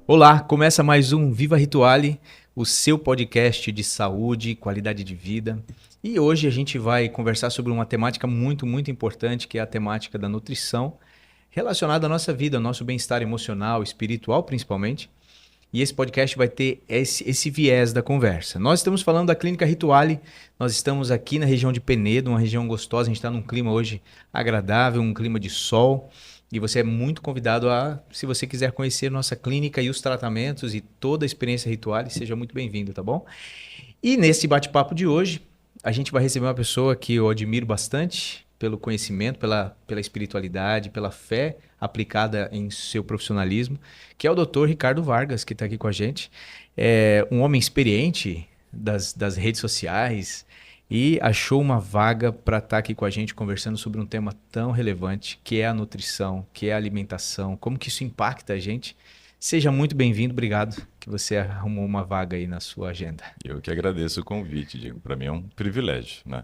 Olá, começa mais um Viva Rituale, o seu podcast de saúde e qualidade de vida. E hoje a gente vai conversar sobre uma temática muito importante, que é a temática da nutrição, relacionada à nossa vida, ao nosso bem-estar emocional, espiritual principalmente. E esse podcast vai ter esse viés da conversa. Nós estamos falando da Clínica Rituale, nós estamos aqui na região de Penedo, uma região gostosa, a gente está num clima hoje agradável, um clima de sol. E você é muito convidado a, se você quiser conhecer nossa clínica e os tratamentos e toda a experiência Rituale, seja muito bem-vindo, tá bom? E nesse bate-papo de hoje, a gente vai receber uma pessoa que eu admiro bastante pelo conhecimento, pela espiritualidade, pela fé aplicada em seu profissionalismo, que é o Dr. Ricardo Vargas, que está aqui com a gente. É um homem experiente das redes sociais e achou uma vaga para estar aqui com a gente conversando sobre um tema tão relevante, que é a nutrição, que é a alimentação, como que isso impacta a gente. Seja muito bem-vindo, obrigado que você arrumou uma vaga aí na sua agenda. Eu que agradeço o convite, Diego. Para mim é um privilégio, né?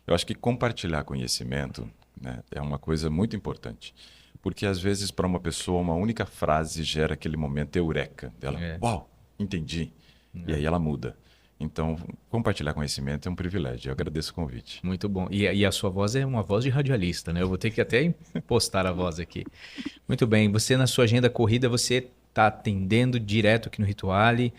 Eu acho que compartilhar conhecimento, né, é uma coisa muito importante. Porque às vezes para uma pessoa uma única frase gera aquele momento eureka dela. É, Uau, entendi. E é. aí ela muda. Então, compartilhar conhecimento é um privilégio. Eu agradeço o convite. Muito bom. E a sua voz é uma voz de radialista, né? Eu vou ter que até postar a voz aqui. Muito bem. Você, na sua agenda corrida, você está atendendo direto aqui no Rituale.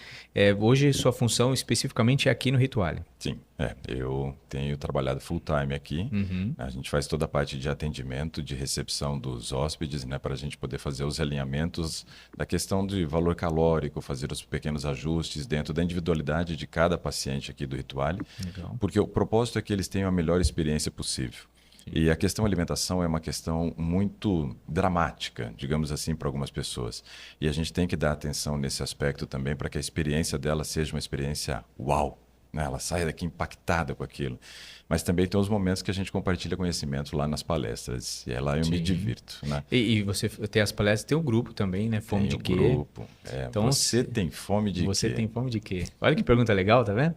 Hoje, sua função especificamente é aqui no Rituale. Sim, eu tenho trabalhado full time aqui. Uhum. A gente faz toda a parte de atendimento, de recepção dos hóspedes, né, para a gente poder fazer os alinhamentos da questão de valor calórico, fazer os pequenos ajustes dentro da individualidade de cada paciente aqui do Rituale, Legal. porque o propósito é que eles tenham a melhor experiência possível. E a questão alimentação é uma questão muito dramática, digamos assim, para algumas pessoas. E a gente tem que dar atenção nesse aspecto também para que a experiência dela seja uma experiência uau, né? Ela saia daqui impactada com aquilo. Mas também tem os momentos que a gente compartilha conhecimento lá nas palestras. E é lá eu me Sim. divirto, né? E você tem as palestras, tem o grupo também, né? Fome Tem de o quê? grupo. Então, Você tem fome de você quê? tem fome de quê? Olha que pergunta legal, tá vendo?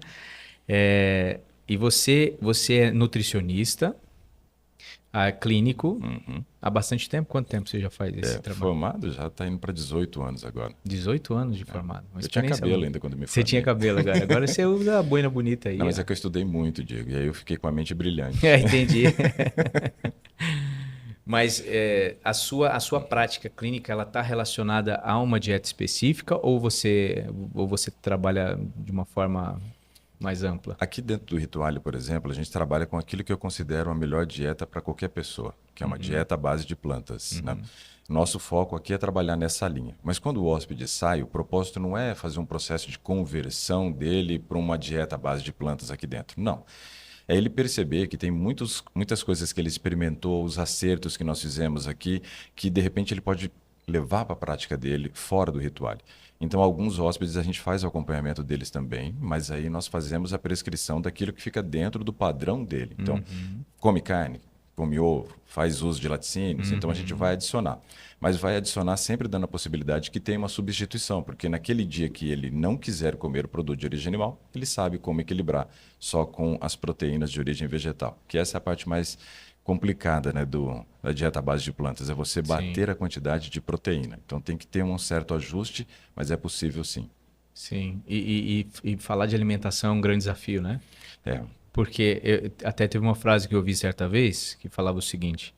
E você é nutricionista, clínico, Uhum. há bastante tempo? Quanto tempo você já faz esse trabalho? Formado já está indo para 18 anos agora. 18 anos de formado. Uma Eu tinha experiência cabelo longa. ainda quando me Você tinha formei. cabelo agora. Agora você usa a boina bonita Não, aí, mas ó. é que eu estudei muito, Diego, e aí eu fiquei com a mente brilhante. Entendi. Mas a sua prática clínica, ela está relacionada a uma dieta específica ou você trabalha de uma forma mais ampla? Aqui dentro do Rituale, por exemplo, a gente trabalha com aquilo que eu considero a melhor dieta para qualquer pessoa, que é uma Uhum, dieta à base de plantas, né? uhum, Nosso foco aqui é trabalhar nessa linha. Mas quando o hóspede sai, o propósito não é fazer um processo de conversão dele para uma dieta à base de plantas aqui dentro. Não. É ele perceber que tem muitas coisas que ele experimentou, os acertos que nós fizemos aqui, que de repente ele pode levar para a prática dele fora do ritual. Então, alguns hóspedes a gente faz o acompanhamento deles também, mas aí nós fazemos a prescrição daquilo que fica dentro do padrão dele. Então, uhum, come carne, come ovo, faz uso de laticínios, então a gente uhum. vai adicionar. Mas vai adicionar sempre dando a possibilidade que tenha uma substituição, porque naquele dia que ele não quiser comer o produto de origem animal, ele sabe como equilibrar só com as proteínas de origem vegetal, que essa é a parte mais complicada, né, da dieta à base de plantas, é você Sim, bater a quantidade de proteína. Então tem que ter um certo ajuste, mas é possível sim. sim. E falar de alimentação é um grande desafio, né? É, Porque até teve uma frase que eu ouvi certa vez que falava o seguinte: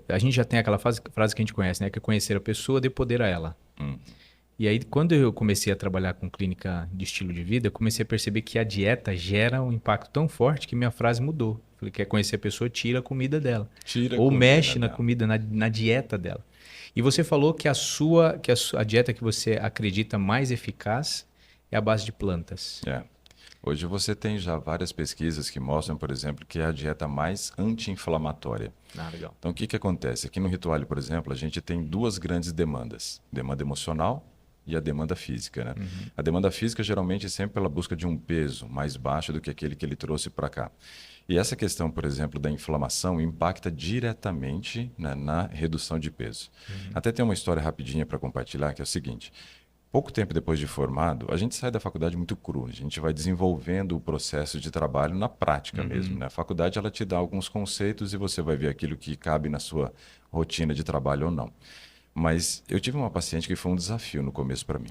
a gente já tem aquela frase que a gente conhece, né? Que é conhecer a pessoa, dê poder a ela. hum, E aí, quando eu comecei a trabalhar com clínica de estilo de vida, eu comecei a perceber que a dieta gera um impacto tão forte que minha frase mudou. Falei, quer conhecer a pessoa, tira a comida dela. tira a Ou comida mexe na dela. comida, na dieta dela. E você falou que a dieta que você acredita mais eficaz é a base de plantas. É. Hoje você tem já várias pesquisas que mostram, por exemplo, que é a dieta mais anti-inflamatória. Ah, legal. Então, o que acontece? Aqui no Rituale, por exemplo, a gente tem duas grandes demandas: demanda emocional e a demanda física, né? Uhum. A demanda física geralmente é sempre pela busca de um peso mais baixo do que aquele que ele trouxe para cá. E essa questão, por exemplo, da inflamação impacta diretamente, né, na redução de peso. Uhum. Até tem uma história rapidinha para compartilhar, que é o seguinte. Pouco tempo depois de formado, a gente sai da faculdade muito cru. A gente vai desenvolvendo o processo de trabalho na prática mesmo, Uhum. né? A faculdade ela te dá alguns conceitos e você vai ver aquilo que cabe na sua rotina de trabalho ou não. Mas eu tive uma paciente que foi um desafio no começo para mim.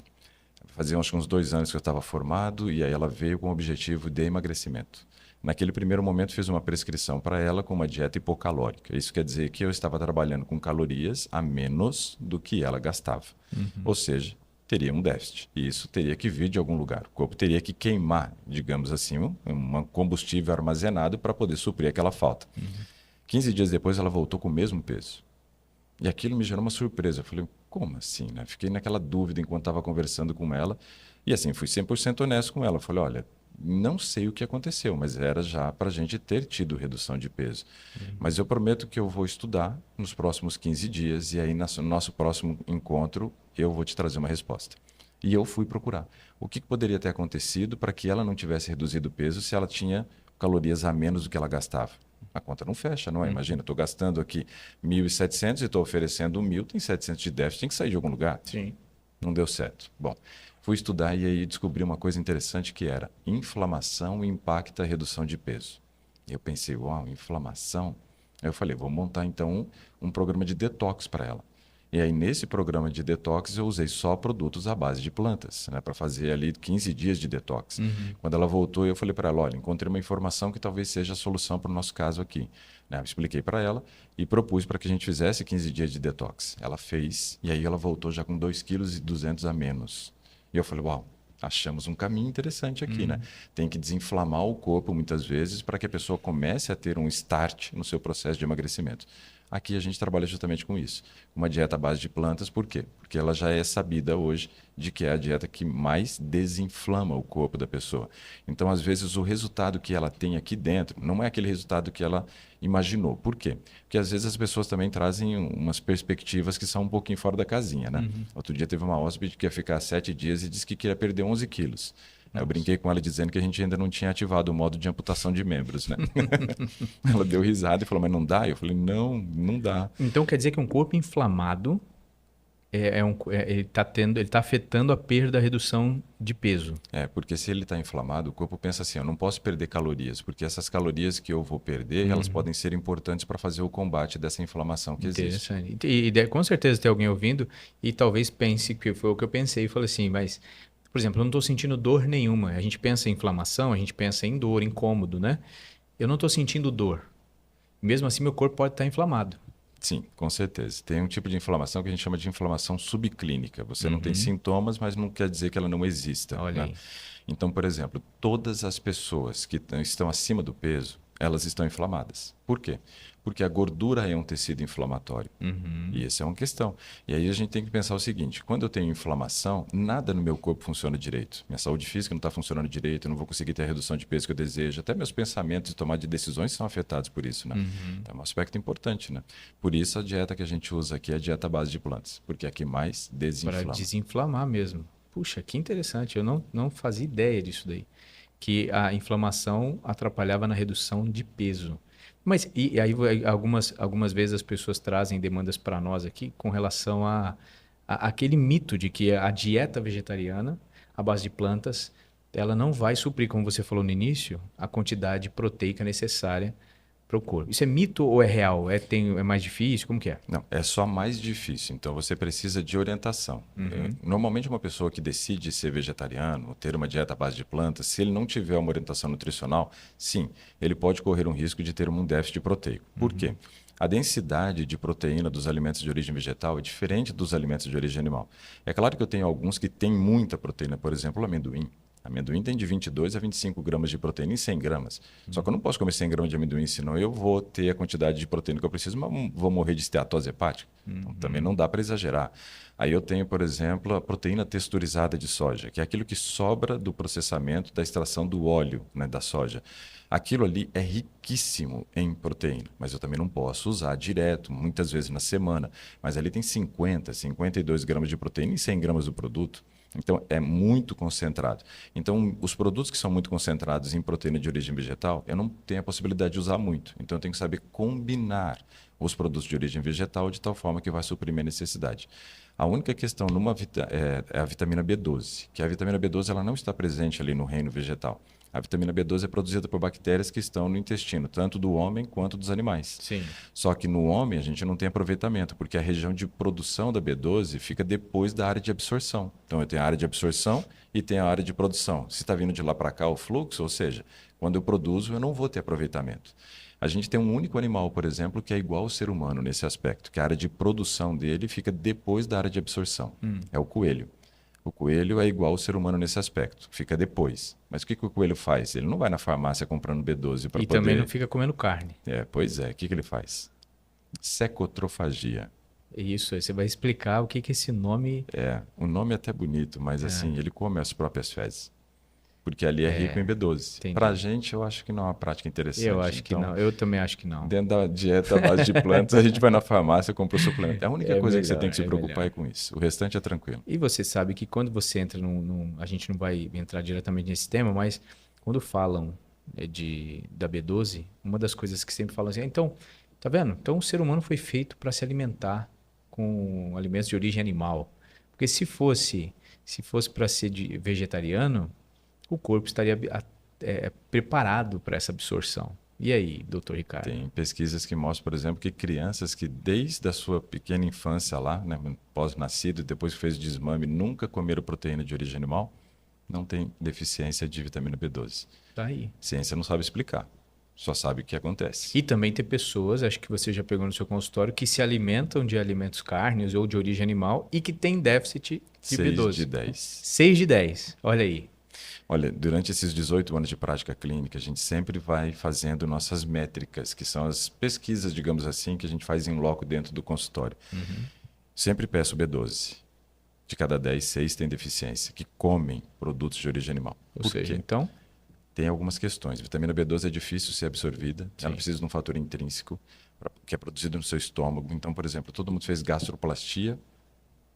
Fazia acho que uns 2 anos que eu estava formado e aí ela veio com o objetivo de emagrecimento. Naquele primeiro momento, fiz uma prescrição para ela com uma dieta hipocalórica. Isso quer dizer que eu estava trabalhando com calorias a menos do que ela gastava. Ou seja, teria um déficit. E isso teria que vir de algum lugar. O corpo teria que queimar, digamos assim, um combustível armazenado para poder suprir aquela falta. 15 dias depois, ela voltou com o mesmo peso. E aquilo me gerou uma surpresa. Eu falei, como assim, né? Fiquei naquela dúvida enquanto estava conversando com ela. E assim, fui 100% honesto com ela. Eu falei, olha, não sei o que aconteceu, mas era já para a gente ter tido redução de peso. Mas eu prometo que eu vou estudar nos próximos 15 dias e aí no nosso próximo encontro eu vou te trazer uma resposta. E eu fui procurar. O que poderia ter acontecido para que ela não tivesse reduzido o peso se ela tinha calorias a menos do que ela gastava? A conta não fecha, não é? Imagina, estou gastando aqui 1.700 e estou oferecendo 1.000, tem 700 de déficit, tem que sair de algum lugar. Sim. Não deu certo. Bom, fui estudar e aí descobri uma coisa interessante que era inflamação impacta a redução de peso. E eu pensei, uau, inflamação? Aí eu falei, vou montar então um programa de detox para ela. E aí nesse programa de detox eu usei só produtos à base de plantas, né, para fazer ali 15 dias de detox. Quando ela voltou, eu falei para ela, olha, encontrei uma informação que talvez seja a solução para o nosso caso aqui. Né, eu expliquei para ela e propus para que a gente fizesse 15 dias de detox. Ela fez e aí ela voltou já com 2,2 kg a menos. E eu falei, uau, achamos um caminho interessante aqui, né? Tem que desinflamar o corpo muitas vezes para que a pessoa comece a ter um start no seu processo de emagrecimento. Aqui a gente trabalha justamente com isso. Uma dieta à base de plantas, por quê? Porque ela já é sabida hoje de que é a dieta que mais desinflama o corpo da pessoa. Então, às vezes, o resultado que ela tem aqui dentro não é aquele resultado que ela imaginou. Por quê? Porque às vezes as pessoas também trazem umas perspectivas que são um pouquinho fora da casinha, né? Outro dia teve uma hóspede que ia ficar 7 dias e disse que queria perder 11 quilos. Eu brinquei com ela dizendo que a gente ainda não tinha ativado o modo de amputação de membros, né? Ela deu risada e falou, mas não dá? Eu falei, não, não dá. Então quer dizer que um corpo inflamado ele tá afetando a perda, a redução de peso. Porque se ele está inflamado, o corpo pensa assim, eu não posso perder calorias, porque essas calorias que eu vou perder, elas podem ser importantes para fazer o combate dessa inflamação que existe. Interessante. Com certeza tem alguém ouvindo e talvez pense que foi o que eu pensei e falei assim, mas, por exemplo, eu não estou sentindo dor nenhuma. A gente pensa em inflamação, a gente pensa em dor, incômodo, né? Eu não estou sentindo dor. Mesmo assim, meu corpo pode estar inflamado. Sim, com certeza. Tem um tipo de inflamação que a gente chama de inflamação subclínica. Você não tem sintomas, mas não quer dizer que ela não exista. Olha Né? aí. Então, por exemplo, todas as pessoas que estão acima do peso, elas estão inflamadas. Por quê? Porque a gordura é um tecido inflamatório. E essa é uma questão. E aí a gente tem que pensar o seguinte, quando eu tenho inflamação, nada no meu corpo funciona direito. Minha saúde física não está funcionando direito, eu não vou conseguir ter a redução de peso que eu desejo. Até meus pensamentos e tomar de decisões são afetados por isso. Né? Então, é um aspecto importante. Né? Por isso a dieta que a gente usa aqui é a dieta à base de plantas, porque é a que mais desinflama. Para desinflamar mesmo. Puxa, que interessante. Eu não fazia ideia disso daí. Que a inflamação atrapalhava na redução de peso. Mas e aí algumas vezes as pessoas trazem demandas para nós aqui com relação a aquele mito de que a dieta vegetariana, à base de plantas, ela não vai suprir, como você falou no início, a quantidade proteica necessária para o corpo. Isso é mito ou é real? É mais difícil? Como que é? Não, é só mais difícil. Então você precisa de orientação. Normalmente uma pessoa que decide ser vegetariano, ter uma dieta à base de plantas, se ele não tiver uma orientação nutricional, sim, ele pode correr um risco de ter um déficit proteico. Por quê? A densidade de proteína dos alimentos de origem vegetal é diferente dos alimentos de origem animal. É claro que eu tenho alguns que têm muita proteína, por exemplo, o amendoim. Amendoim tem de 22 a 25 gramas de proteína em 100 gramas. Só que eu não posso comer 100 gramas de amendoim, senão eu vou ter a quantidade de proteína que eu preciso, mas vou morrer de esteatose hepática. Então, também não dá para exagerar. Aí eu tenho, por exemplo, a proteína texturizada de soja, que é aquilo que sobra do processamento da extração do óleo, né, da soja. Aquilo ali é riquíssimo em proteína, mas eu também não posso usar direto, muitas vezes na semana. Mas ali tem 50, 52 gramas de proteína em 100 gramas do produto. Então, é muito concentrado. Então, os produtos que são muito concentrados em proteína de origem vegetal, eu não tenho a possibilidade de usar muito. Então, eu tenho que saber combinar os produtos de origem vegetal de tal forma que vai suprir minha necessidade. A única questão é a vitamina B12, que a vitamina B12 ela não está presente ali no reino vegetal. A vitamina B12 é produzida por bactérias que estão no intestino, tanto do homem quanto dos animais. Sim. Só que no homem a gente não tem aproveitamento, porque a região de produção da B12 fica depois da área de absorção. Então eu tenho a área de absorção e tenho a área de produção. Se está vindo de lá para cá o fluxo, ou seja, quando eu produzo eu não vou ter aproveitamento. A gente tem um único animal, por exemplo, que é igual ao ser humano nesse aspecto, que a área de produção dele fica depois da área de absorção. É o coelho. O coelho é igual ao ser humano nesse aspecto, fica depois. Mas o que o coelho faz? Ele não vai na farmácia comprando B12 para E poder... também não fica comendo carne. Pois é. O que ele faz? Secotrofagia. Isso, aí você vai explicar o que que esse nome O nome é até bonito, mas assim, ele come as próprias fezes. Porque ali é rico em B12. entendi. Para a gente, eu acho que não é uma prática interessante. Eu acho que Então, não. Eu também acho que não. dentro da dieta à base de plantas, a gente vai na farmácia e compra o suplemento. A única coisa que você melhor, tem que se preocupar melhor. é com isso. O restante é tranquilo. E você sabe que quando você entra a gente não vai entrar diretamente nesse tema, mas quando falam da B12, uma das coisas que sempre falam assim, então, tá vendo? Então o ser humano foi feito para se alimentar com alimentos de origem animal. Porque se fosse para ser vegetariano, o corpo estaria preparado para essa absorção. E aí, doutor Ricardo? Tem pesquisas que mostram, por exemplo, que crianças que desde a sua pequena infância lá, né, pós-nascido, depois que fez o desmame, nunca comeram proteína de origem animal, não tem deficiência de vitamina B12. Tá aí. Ciência não sabe explicar, só sabe o que acontece. E também tem pessoas, acho que você já pegou no seu consultório, que se alimentam de alimentos cárneos ou de origem animal e que tem déficit de 6 B12. de 10. 6 de 10. Olha aí. Olha, durante esses 18 anos de prática clínica, a gente sempre vai fazendo nossas métricas, que são as pesquisas, digamos assim, que a gente faz em loco dentro do consultório. Sempre peço B12. De cada 10, 6 têm deficiência, que comem produtos de origem animal. Ou Por seja, quê? então, Tem algumas questões. Vitamina B12 é difícil ser absorvida, Sim. ela precisa de um fator intrínseco que é produzido no seu estômago. Então, por exemplo, todo mundo fez gastroplastia,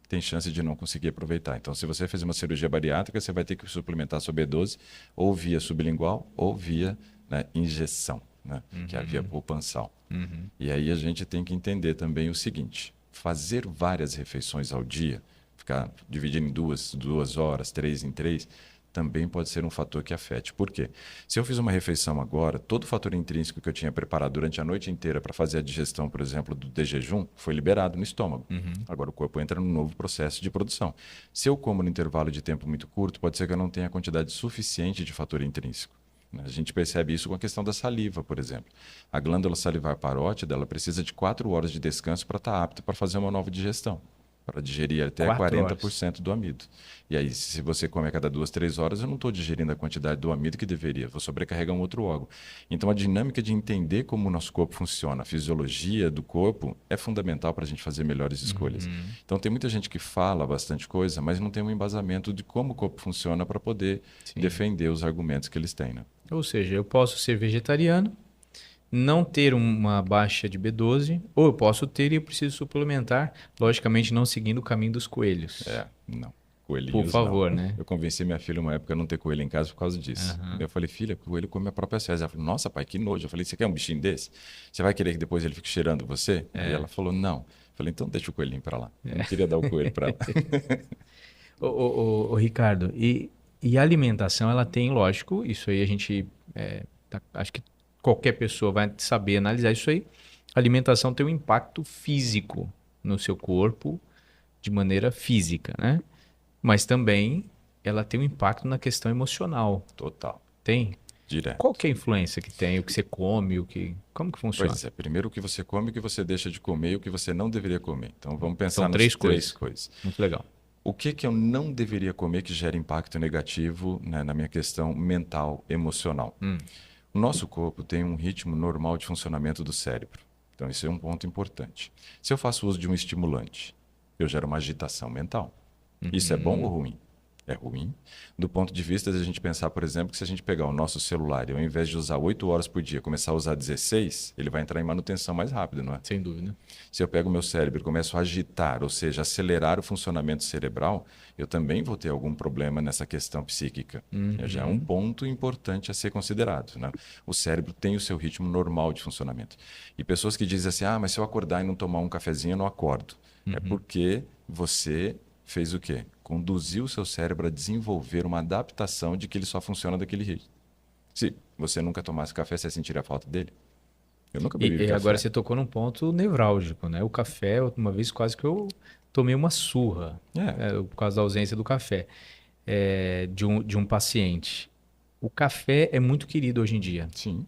tem chance de não conseguir aproveitar. Então, se você fez uma cirurgia bariátrica, você vai ter que suplementar sua B12 ou via sublingual ou via, né, injeção, né, que é a via pulpansal. E aí a gente tem que entender também o seguinte: fazer várias refeições ao dia, ficar dividindo em duas horas, 3 em 3, também pode ser um fator que afete. Por quê? Se eu fiz uma refeição agora, todo o fator intrínseco que eu tinha preparado durante a noite inteira para fazer a digestão, por exemplo, do de jejum, foi liberado no estômago. Agora o corpo entra num novo processo de produção. Se eu como no intervalo de tempo muito curto, pode ser que eu não tenha a quantidade suficiente de fator intrínseco. A gente percebe isso com a questão da saliva, por exemplo. A glândula salivar parótida, ela precisa de 4 horas de descanso para estar apta para fazer uma nova digestão, para digerir até 40% do amido. E aí, se você come a cada 2, 3 horas, eu não estou digerindo a quantidade do amido que deveria, vou sobrecarregar um outro órgão. Então, a dinâmica de entender como o nosso corpo funciona, a fisiologia do corpo, é fundamental para a gente fazer melhores escolhas. Então, tem muita gente que fala bastante coisa, mas não tem um embasamento de como o corpo funciona para poder defender os argumentos que eles têm, né? ou seja, eu posso ser vegetariano, não ter uma baixa de B12, ou eu posso ter e eu preciso suplementar, logicamente não seguindo o caminho dos coelhos. Não. Coelhinhos, Por favor, não. né? Eu convenci minha filha uma época a não ter coelho em casa por causa disso. Eu falei, filha, o coelho come a própria fezes. Ela falou, nossa, pai, que nojo. Eu falei, você quer um bichinho desse? Você vai querer que depois ele fique cheirando você? E ela falou, não. Eu falei, então deixa o coelhinho para lá. Eu não queria dar o coelho para ela. Ô, Ricardo, e a alimentação, ela tem, lógico, isso aí a gente, acho que qualquer pessoa vai saber analisar isso aí. A alimentação tem um impacto físico no seu corpo, de maneira física, né? Mas também ela tem um impacto na questão emocional. Total. Tem? Direto. Qual que é a influência que tem? O que você come? Como que funciona? Pois é, primeiro o que você come, o que você deixa de comer e o que você não deveria comer. Então vamos pensar São nas três três coisas. Muito legal. O que eu não deveria comer que gera impacto negativo, né, na minha questão mental, emocional? O nosso corpo tem um ritmo normal de funcionamento do cérebro. Então, isso é um ponto importante. Se eu faço uso de um estimulante, eu gero uma agitação mental. Isso é bom ou ruim? É ruim. Do ponto de vista de a gente pensar, por exemplo, que se a gente pegar o nosso celular e ao invés de usar 8 horas por dia, começar a usar 16, ele vai entrar em manutenção mais rápido, não é? Sem dúvida. Se eu pego o meu cérebro e começo a agitar, ou seja, acelerar o funcionamento cerebral, eu também vou ter algum problema nessa questão psíquica. Já é um ponto importante a ser considerado, né? O cérebro tem o seu ritmo normal de funcionamento. E pessoas que dizem assim, mas se eu acordar e não tomar um cafezinho, eu não acordo. É porque você fez o quê? Conduziu o seu cérebro a desenvolver uma adaptação de que ele só funciona daquele jeito. Se você nunca tomasse café, você sentiria a falta dele? Eu nunca bebi E agora café. você tocou num ponto nevrálgico, né? O café, uma vez quase que eu tomei uma surra, É, por causa da ausência do café, de um paciente. O café é muito querido hoje em dia. sim,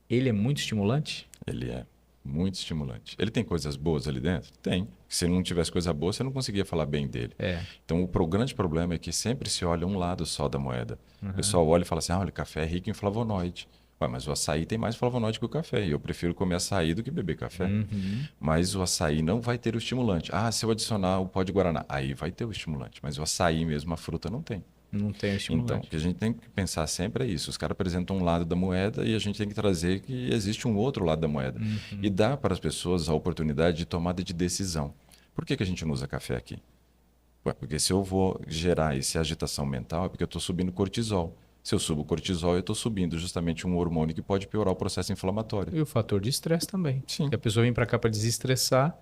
Ele é muito estimulante? ele é muito estimulante. Ele tem coisas boas ali dentro? Tem. Se não tivesse coisa boa, você não conseguia falar bem dele. É. Então, grande problema é que sempre se olha um lado só da moeda. O Uhum. pessoal olha e fala assim, olha, o café é rico em flavonoide. Ué, mas o açaí tem mais flavonoide que o café. E eu prefiro comer açaí do que beber café. Uhum. Mas o açaí não vai ter o estimulante. Ah, se eu adicionar o pó de guaraná, aí vai ter o estimulante. Mas o açaí mesmo, a fruta, não tem. Não tem o Então, o estimulante. que a gente tem que pensar sempre é isso. Os caras apresentam um lado da moeda e a gente tem que trazer que existe um outro lado da moeda. E Uhum. dar para as pessoas a oportunidade de tomada de decisão. Por que a gente não usa café aqui? Ué, porque se eu vou gerar essa agitação mental, é porque eu estou subindo cortisol. Se eu subo cortisol, eu estou subindo justamente um hormônio que pode piorar o processo inflamatório. E o fator de estresse também. Sim. Que a pessoa vem para cá para desestressar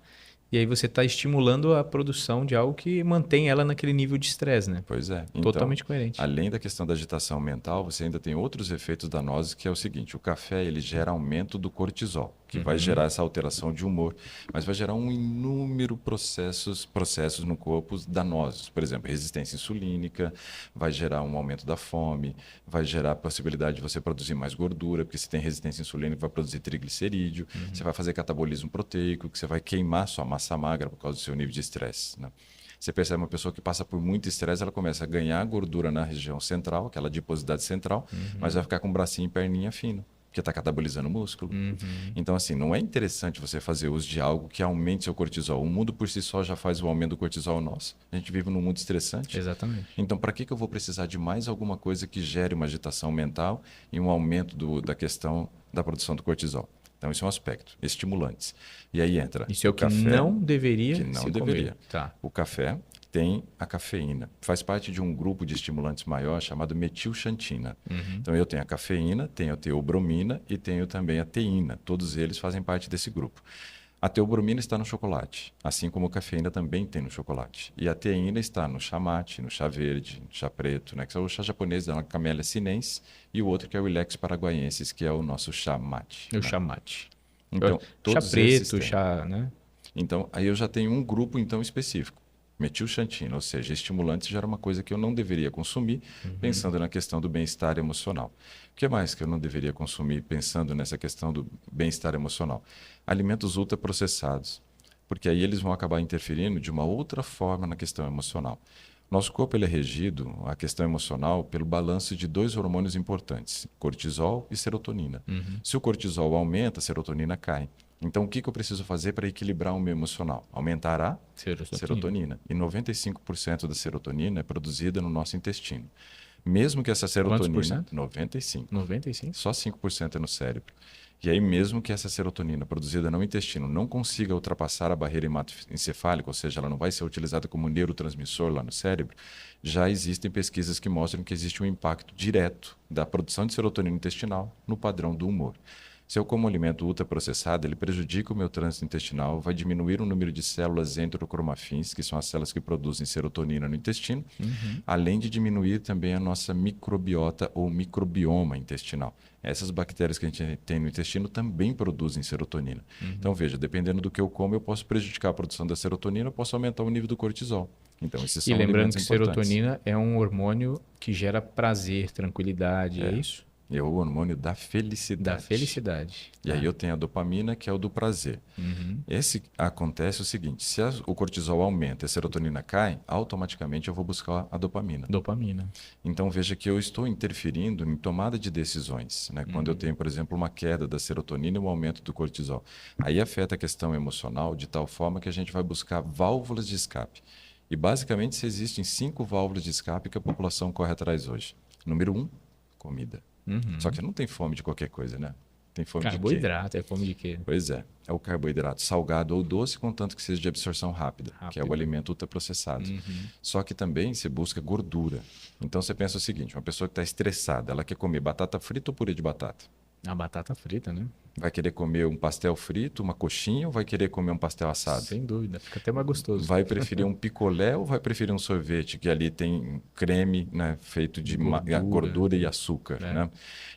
e aí você está estimulando a produção de algo que mantém ela naquele nível de estresse, né? Pois é. Então, Totalmente coerente. além da questão da agitação mental, você ainda tem outros efeitos danosos, que é o seguinte: o café ele gera aumento do cortisol, que vai Uhum. gerar essa alteração de humor, mas vai gerar um inúmero processos no corpo danosos. Por exemplo, resistência insulínica, vai gerar um aumento da fome, vai gerar a possibilidade de você produzir mais gordura, porque se tem resistência insulínica, vai produzir triglicerídeo, você vai fazer catabolismo proteico, que você vai queimar sua massa magra por causa do seu nível de estresse, né? Você percebe uma pessoa que passa por muito estresse, ela começa a ganhar gordura na região central, aquela adiposidade central, mas vai ficar com bracinho e perninha fino, porque está catabolizando músculo. Uhum. Então, assim, não é interessante você fazer uso de algo que aumente seu cortisol. O mundo por si só já faz o aumento do cortisol nosso. A gente vive num mundo estressante. Exatamente. Então, para que eu vou precisar de mais alguma coisa que gere uma agitação mental e um aumento da questão da produção do cortisol? Então, isso é um aspecto. Estimulantes. E aí entra Isso é o o que café, não deveria que não se comer. deveria. Tá. O café tem a cafeína. Faz parte de um grupo de estimulantes maior chamado metilxantina. Uhum. Então eu tenho a cafeína, tenho a teobromina e tenho também a teína. Todos eles fazem parte desse grupo. A teobromina está no chocolate, assim como a cafeína também tem no chocolate. E a teína está no chá mate, no chá verde, no chá preto, né, que é o chá japonês da Camellia sinensis, e o outro que é o Ilex paraguaiensis, que é o nosso chá mate. O Né? chamate. Então, Chá todos esses preto, têm. chá, né? Então, aí eu já tenho um grupo então específico. Metilxantina, ou seja, estimulante já era uma coisa que eu não deveria consumir, Uhum. pensando na questão do bem-estar emocional. O que mais que eu não deveria consumir pensando nessa questão do bem-estar emocional? Alimentos ultraprocessados, porque aí eles vão acabar interferindo de uma outra forma na questão emocional. Nosso corpo ele é regido, a questão emocional, pelo balanço de dois hormônios importantes, cortisol e serotonina. Uhum. Se o cortisol aumenta, a serotonina cai. Então, o que eu preciso fazer para equilibrar o meu emocional? Aumentar a Serotonina. serotonina. E 95% da serotonina é produzida no nosso intestino. Mesmo que essa Quantos por serotonina, cento? 95%, 95? só 5% é no cérebro. E aí, mesmo que essa serotonina produzida no intestino não consiga ultrapassar a barreira hematoencefálica, ou seja, ela não vai ser utilizada como neurotransmissor lá no cérebro, já existem pesquisas que mostram que existe um impacto direto da produção de serotonina intestinal no padrão do humor. Se eu como alimento ultraprocessado, ele prejudica o meu trânsito intestinal, vai diminuir o número de células enterocromafins, que são as células que produzem serotonina no intestino, Uhum. além de diminuir também a nossa microbiota ou microbioma intestinal. Essas bactérias que a gente tem no intestino também produzem serotonina. Então, veja, dependendo do que eu como, eu posso prejudicar a produção da serotonina, eu posso aumentar o nível do cortisol. Então, esses E são lembrando alimentos que importantes. serotonina é um hormônio que gera prazer, tranquilidade, é isso? É o hormônio da Da felicidade. felicidade. E aí Tá. eu tenho a dopamina, que é o do prazer. Uhum. Esse acontece o seguinte: se o cortisol aumenta e a serotonina cai, automaticamente eu vou buscar a dopamina. Dopamina. Então veja que eu estou interferindo em tomada de decisões, né? Quando eu tenho, por exemplo, uma queda da serotonina e um aumento do cortisol. Aí afeta a questão emocional de tal forma que a gente vai buscar válvulas de escape. E basicamente se existem 5 válvulas de escape que a população corre atrás hoje. Número 1, comida. Só Uhum. que não tem fome de qualquer coisa, né? Tem fome de quê? Carboidrato, é fome de quê? Pois é o carboidrato salgado ou doce, contanto que seja de absorção rápida, que é o Rápido. alimento ultraprocessado. Uhum. Só que também se busca gordura. Então você pensa o seguinte: uma pessoa que está estressada, ela quer comer batata frita ou purê de batata? A batata frita, né? Vai querer comer um pastel frito, uma coxinha ou vai querer comer um pastel assado? Sem dúvida. Fica até mais gostoso. Vai preferir um picolé ou vai preferir um sorvete que ali tem creme, né, feito de Gordura. gordura e açúcar, É. né?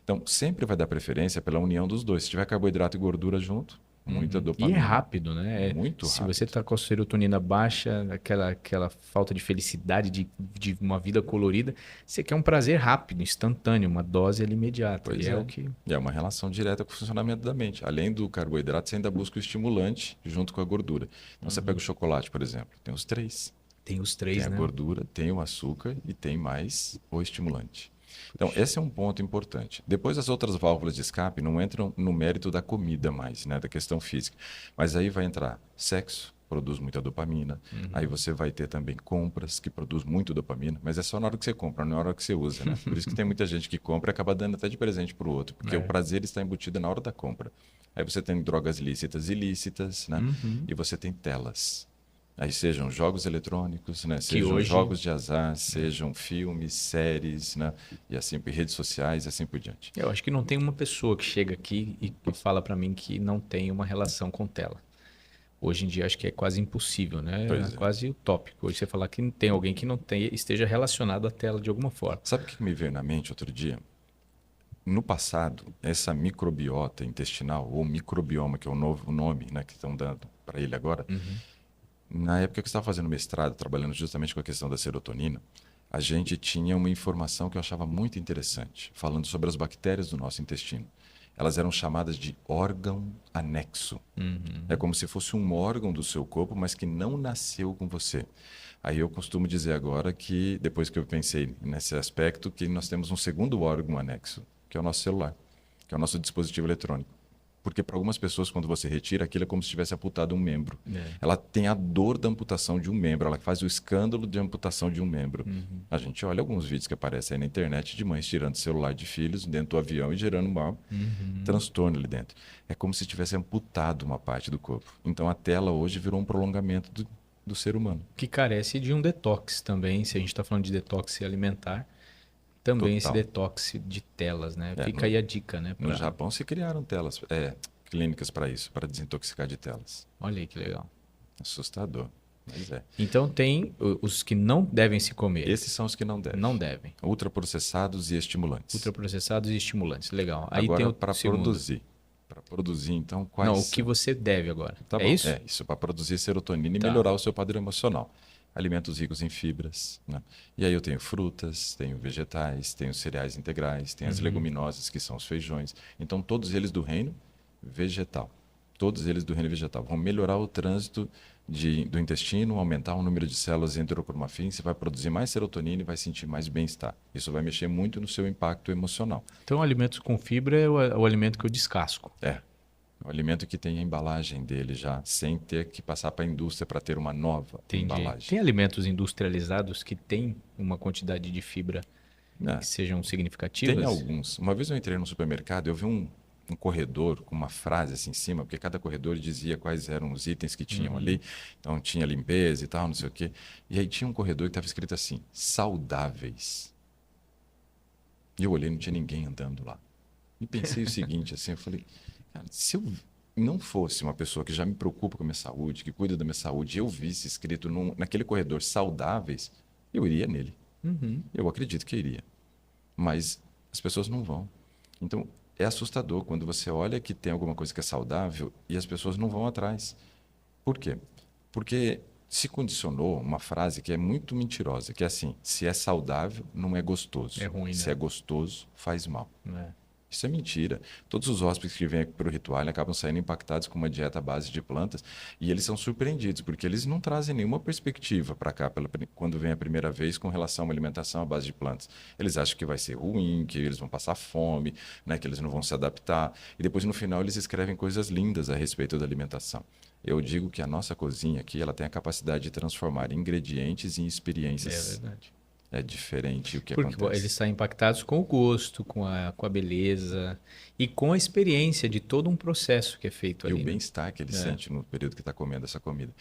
Então, sempre vai dar preferência pela união dos dois. Se tiver carboidrato e gordura junto, muita Uhum. E é dopamina. rápido, né? Muito Se você rápido. está com a serotonina baixa, aquela falta de felicidade, de uma vida colorida, você quer um prazer rápido, instantâneo, uma dose ali imediata. Pois E é é. o que. E é uma relação direta com o funcionamento da mente. Além do carboidrato, você ainda busca o estimulante junto com a gordura. Então, você pega o chocolate, por exemplo. Tem os três. Tem os Tem três, a né? gordura, tem o açúcar e tem mais o estimulante. Então, esse é um ponto importante. Depois, as outras válvulas de escape não entram no mérito da comida mais, né, da questão física. Mas aí vai entrar sexo, produz muita dopamina. Aí você vai ter também compras, que produz muito dopamina, mas é só na hora que você compra, não é na hora que você usa, né? Por isso que tem muita gente que compra e acaba dando até de presente para o outro, porque o prazer está embutido na hora da compra. Aí você tem drogas lícitas e ilícitas, né? E você tem telas. Aí sejam jogos eletrônicos, né? Sejam hoje- jogos de azar, sejam filmes, séries, né? E assim, redes sociais e assim por diante. Eu acho que não tem uma pessoa que chega aqui e fala para mim que não tem uma relação com tela. Hoje em dia acho que é quase impossível, né? É Pois é. quase utópico. Hoje você falar que não tem alguém que não tenha, esteja relacionado à tela de alguma forma. Sabe o que me veio na mente outro dia? No passado, essa microbiota intestinal, ou microbioma, que é o novo nome, né, que estão dando para ele agora, na época que eu estava fazendo mestrado, trabalhando justamente com a questão da serotonina, a gente tinha uma informação que eu achava muito interessante, falando sobre as bactérias do nosso intestino. Elas eram chamadas de órgão anexo. É como se fosse um órgão do seu corpo, mas que não nasceu com você. Aí eu costumo dizer agora que, depois que eu pensei nesse aspecto, que nós temos um segundo órgão anexo, que é o nosso celular, que é o nosso dispositivo eletrônico. Porque para algumas pessoas, quando você retira, aquilo é como se tivesse amputado um membro. Ela tem a dor da amputação de um membro, ela faz o escândalo de amputação de um membro. A gente olha alguns vídeos que aparecem aí na internet de mães tirando o celular de filhos dentro do avião e gerando um maior transtorno ali dentro. É como se tivesse amputado uma parte do corpo. Então a tela hoje virou um prolongamento do ser humano. Que carece de um detox também, se a gente está falando de detox alimentar, também esse Total. detox de telas, né? Fica no- aí a dica, né? No Japão se criaram telas, clínicas para isso, para desintoxicar de telas. Olha aí que legal. Assustador, mas é. Então tem os que não devem se comer. Esses são os que não devem. Não devem. Ultraprocessados e estimulantes. Ultraprocessados e estimulantes. Legal. Aí Agora, tem o para segundo. produzir. Para produzir, então, quais Não, o são? que você deve agora. Tá É bom. isso? É, isso para produzir serotonina e Tá. melhorar o seu padrão emocional. Alimentos ricos em fibras, né? E aí eu tenho frutas, tenho vegetais, tenho cereais integrais, tenho as leguminosas, que são os feijões. Então, todos eles do reino vegetal. Todos eles do reino vegetal. Vão melhorar o trânsito do intestino, aumentar o número de células enterocromafins, você vai produzir mais serotonina e vai sentir mais bem-estar. Isso vai mexer muito no seu impacto emocional. Então, alimentos com fibra é o alimento que eu descasco. É. O alimento que tem a embalagem dele já, sem ter que passar para a indústria para ter uma nova Entendi. embalagem. Tem alimentos industrializados que têm uma quantidade de fibra Né? que sejam significativas? Tem alguns. Uma vez eu entrei no supermercado, eu vi um corredor com uma frase assim em cima, porque cada corredor dizia quais eram os itens que tinham ali. Então tinha limpeza e tal, não sei o quê. E aí tinha um corredor que estava escrito assim, saudáveis. E eu olhei, não tinha ninguém andando lá. E pensei o seguinte, assim, eu falei, cara, se eu não fosse uma pessoa que já me preocupa com a minha saúde, que cuida da minha saúde, e eu visse escrito naquele corredor saudáveis, eu iria nele. Eu acredito que iria. Mas as pessoas não vão. Então, é assustador quando você olha que tem alguma coisa que é saudável e as pessoas não vão atrás. Por quê? Porque se condicionou uma frase que é muito mentirosa, que é assim, se é saudável, não é gostoso. É ruim, Se né? é gostoso, faz mal. É. Isso é mentira. Todos os hóspedes que vêm aqui para o Ritual acabam saindo impactados com uma dieta à base de plantas e eles são surpreendidos, porque eles não trazem nenhuma perspectiva para cá quando vem a primeira vez com relação a uma alimentação à base de plantas. Eles acham que vai ser ruim, que eles vão passar fome, né, que eles não vão se adaptar. E depois, no final, eles escrevem coisas lindas a respeito da alimentação. Eu digo que a nossa cozinha aqui ela tem a capacidade de transformar ingredientes em É experiências. verdade. É diferente o que Porque acontece. eles saem impactados com o gosto, com a beleza e com a experiência de todo um processo que é feito E ali. o né? bem-estar que ele sente no período que está comendo essa comida.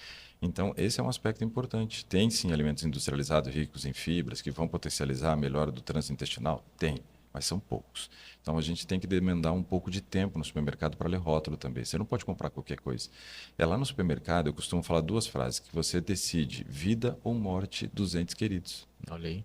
Então, esse é um aspecto importante. Tem, sim, alimentos industrializados ricos em fibras que vão potencializar a melhora do trânsito intestinal? Tem. mas são poucos. Então a gente tem que demandar um pouco de tempo no supermercado para ler rótulo também. Você não pode comprar qualquer coisa. É lá no supermercado, eu costumo falar duas frases, que você decide vida ou morte dos entes queridos. Olha aí.